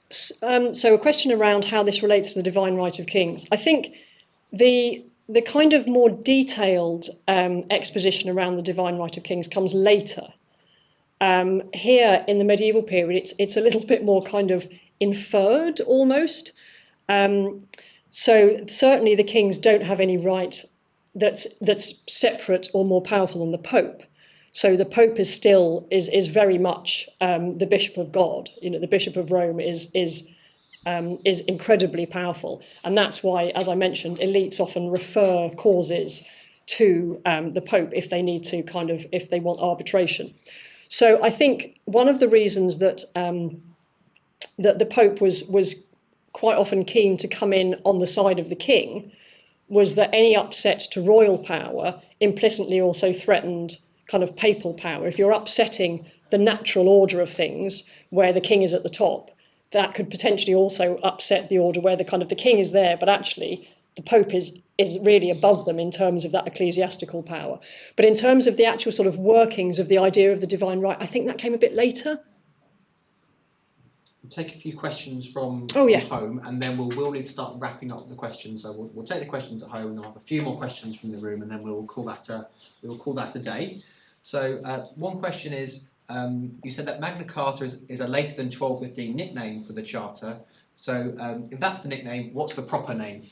So a question around how this relates to the divine right of kings. I think the kind of more detailed exposition around the divine right of kings comes later. Here in the medieval period, it's a little bit more kind of inferred almost. So certainly the kings don't have any right that's separate or more powerful than the Pope. So the Pope is very much the Bishop of God. The Bishop of Rome is incredibly powerful, and that's why, as I mentioned, elites often refer causes to the Pope if they need to if they want arbitration. So I think one of the reasons that that the Pope was quite often keen to come in on the side of the king was that any upset to royal power implicitly also threatened kind of papal power. If you're upsetting the natural order of things where the king is at the top, that could potentially also upset the order where the king is there, but actually the Pope is really above them in terms of that ecclesiastical power. But in terms of the actual sort of workings of the idea of the divine right, I think that came a bit later. We'll take a few questions from home, and then we'll need to start wrapping up the questions. So we'll take the questions at home, and then I'll have a few more questions from the room, and then we'll call that a day. So one question is, you said that Magna Carta is a later than 1215 nickname for the Charter. So if that's the nickname, what's the proper name?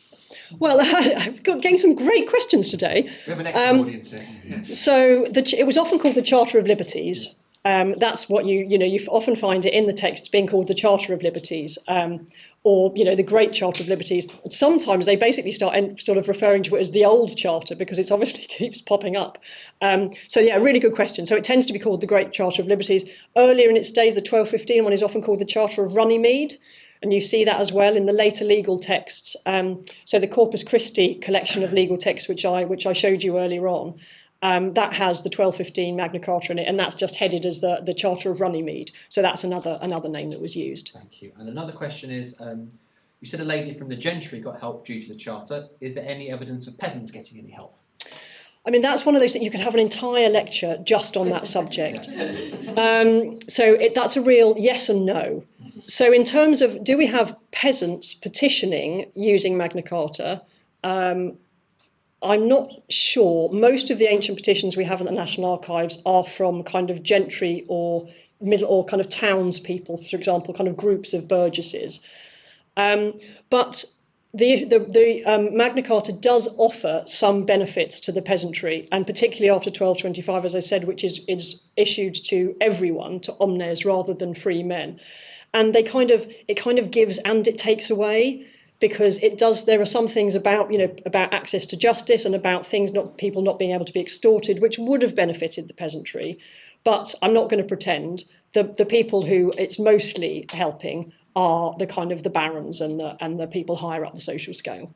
Well, I've got getting some great questions today. We have an excellent audience here. So it was often called the Charter of Liberties. That's what you often find it in the text being called the Charter of Liberties, or the Great Charter of Liberties. And sometimes they basically start sort of referring to it as the Old Charter because it obviously keeps popping up. So yeah, really good question. So it tends to be called the Great Charter of Liberties. Earlier in its days, the 1215 one is often called the Charter of Runnymede. And you see that as well in the later legal texts. So the Corpus Christi collection of legal texts, which I showed you earlier on, that has the 1215 Magna Carta in it, and that's just headed as the Charter of Runnymede. So that's another name that was used. Thank you. And another question is, you said a lady from the gentry got help due to the Charter. Is there any evidence of peasants getting any help? I mean, that's one of those that you could have an entire lecture just on that subject. That's a real yes and no. So in terms of, do we have peasants petitioning using Magna Carta? I'm not sure. Most of the ancient petitions we have in the National Archives are from kind of gentry or middle or kind of townspeople, for example, kind of groups of burgesses. But the Magna Carta does offer some benefits to the peasantry, and particularly after 1225, as I said, which is issued to everyone, to omnes rather than free men. and it kind of gives and it takes away, because it does. There are some things about about access to justice and about people not being able to be extorted, which would have benefited the peasantry, but I'm not going to pretend the people who it's mostly helping are the kind of the barons and the people higher up the social scale.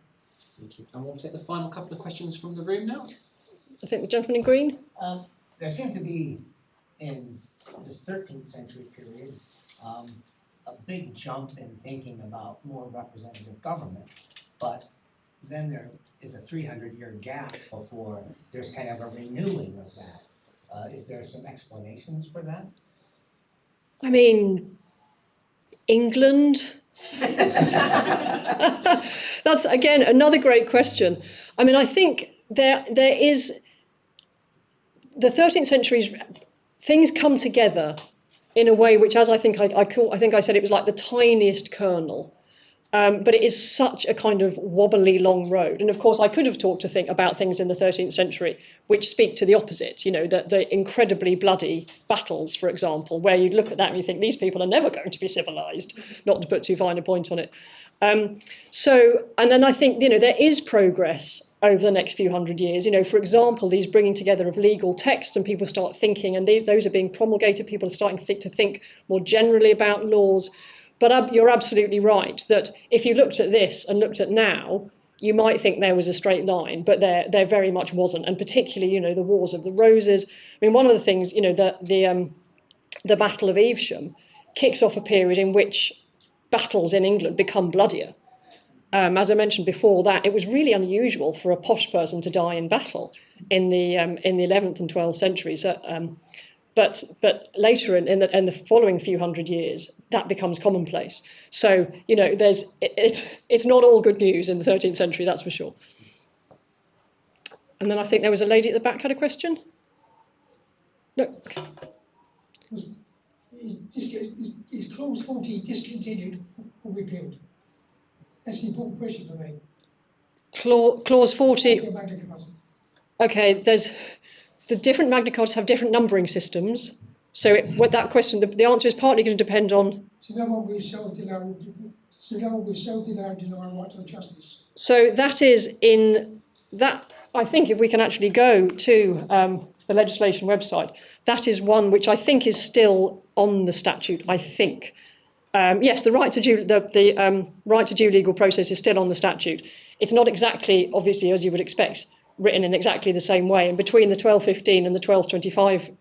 Thank you. And we'll take the final couple of questions from the room now. I think the gentleman in green. There seemed to be, in this 13th century period, a big jump in thinking about more representative government, but then there is a 300-year gap before there's kind of a renewing of that. Is there some explanations for that? I mean, England. That's again another great question. I mean, I think there is the 13th century's things come together in a way which, as I think I said, it was like the tiniest kernel. But it is such a kind of wobbly long road. And of course, I could have talked about things in the 13th century which speak to the opposite, the incredibly bloody battles, for example, where you look at that and you think these people are never going to be civilized, not to put too fine a point on it. And then I think, there is progress over the next few hundred years. For example, these bringing together of legal texts, and people start thinking, and those are being promulgated, people are starting to think more generally about laws. But you're absolutely right that if you looked at this and looked at now, you might think there was a straight line, but there very much wasn't. And particularly, the Wars of the Roses. I mean, one of the things, the Battle of Evesham kicks off a period in which battles in England become bloodier. As I mentioned before, that it was really unusual for a posh person to die in battle in the 11th and 12th centuries. But later in the following few hundred years, that becomes commonplace. So it's not all good news in the 13th century, that's for sure. And then I think there was a lady at the back had a question. No. Is clause 40 discontinued or repealed? That's the important question for me. Clause 40. For Magna Carta. Okay, the different Magna Cartas have different numbering systems. So with that question, the answer is partly going to depend on. So no one will self-deny right to justice. So that is in that. I think if we can actually go to the legislation website, that is one which I think is still on the statute. I think. Yes, the right to due legal process is still on the statute. It's not exactly, obviously, as you would expect, written in exactly the same way. And between the 1215 and the 1225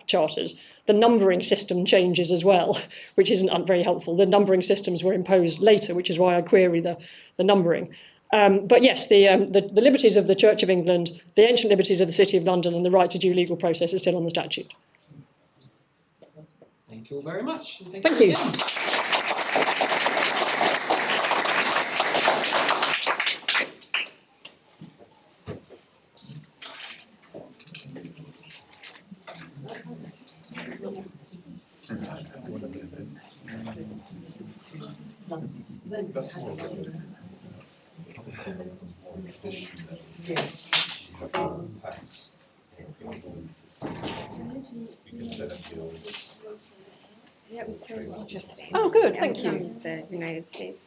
charters, the numbering system changes as well, which isn't very helpful. The numbering systems were imposed later, which is why I query the numbering. But yes, the liberties of the Church of England, the ancient liberties of the City of London, and the right to due legal process is still on the statute. Thank you all very much. Thank you. That's more of a tax. You can set up your Yeah, it was so interesting. Oh, good, thank you. The United States.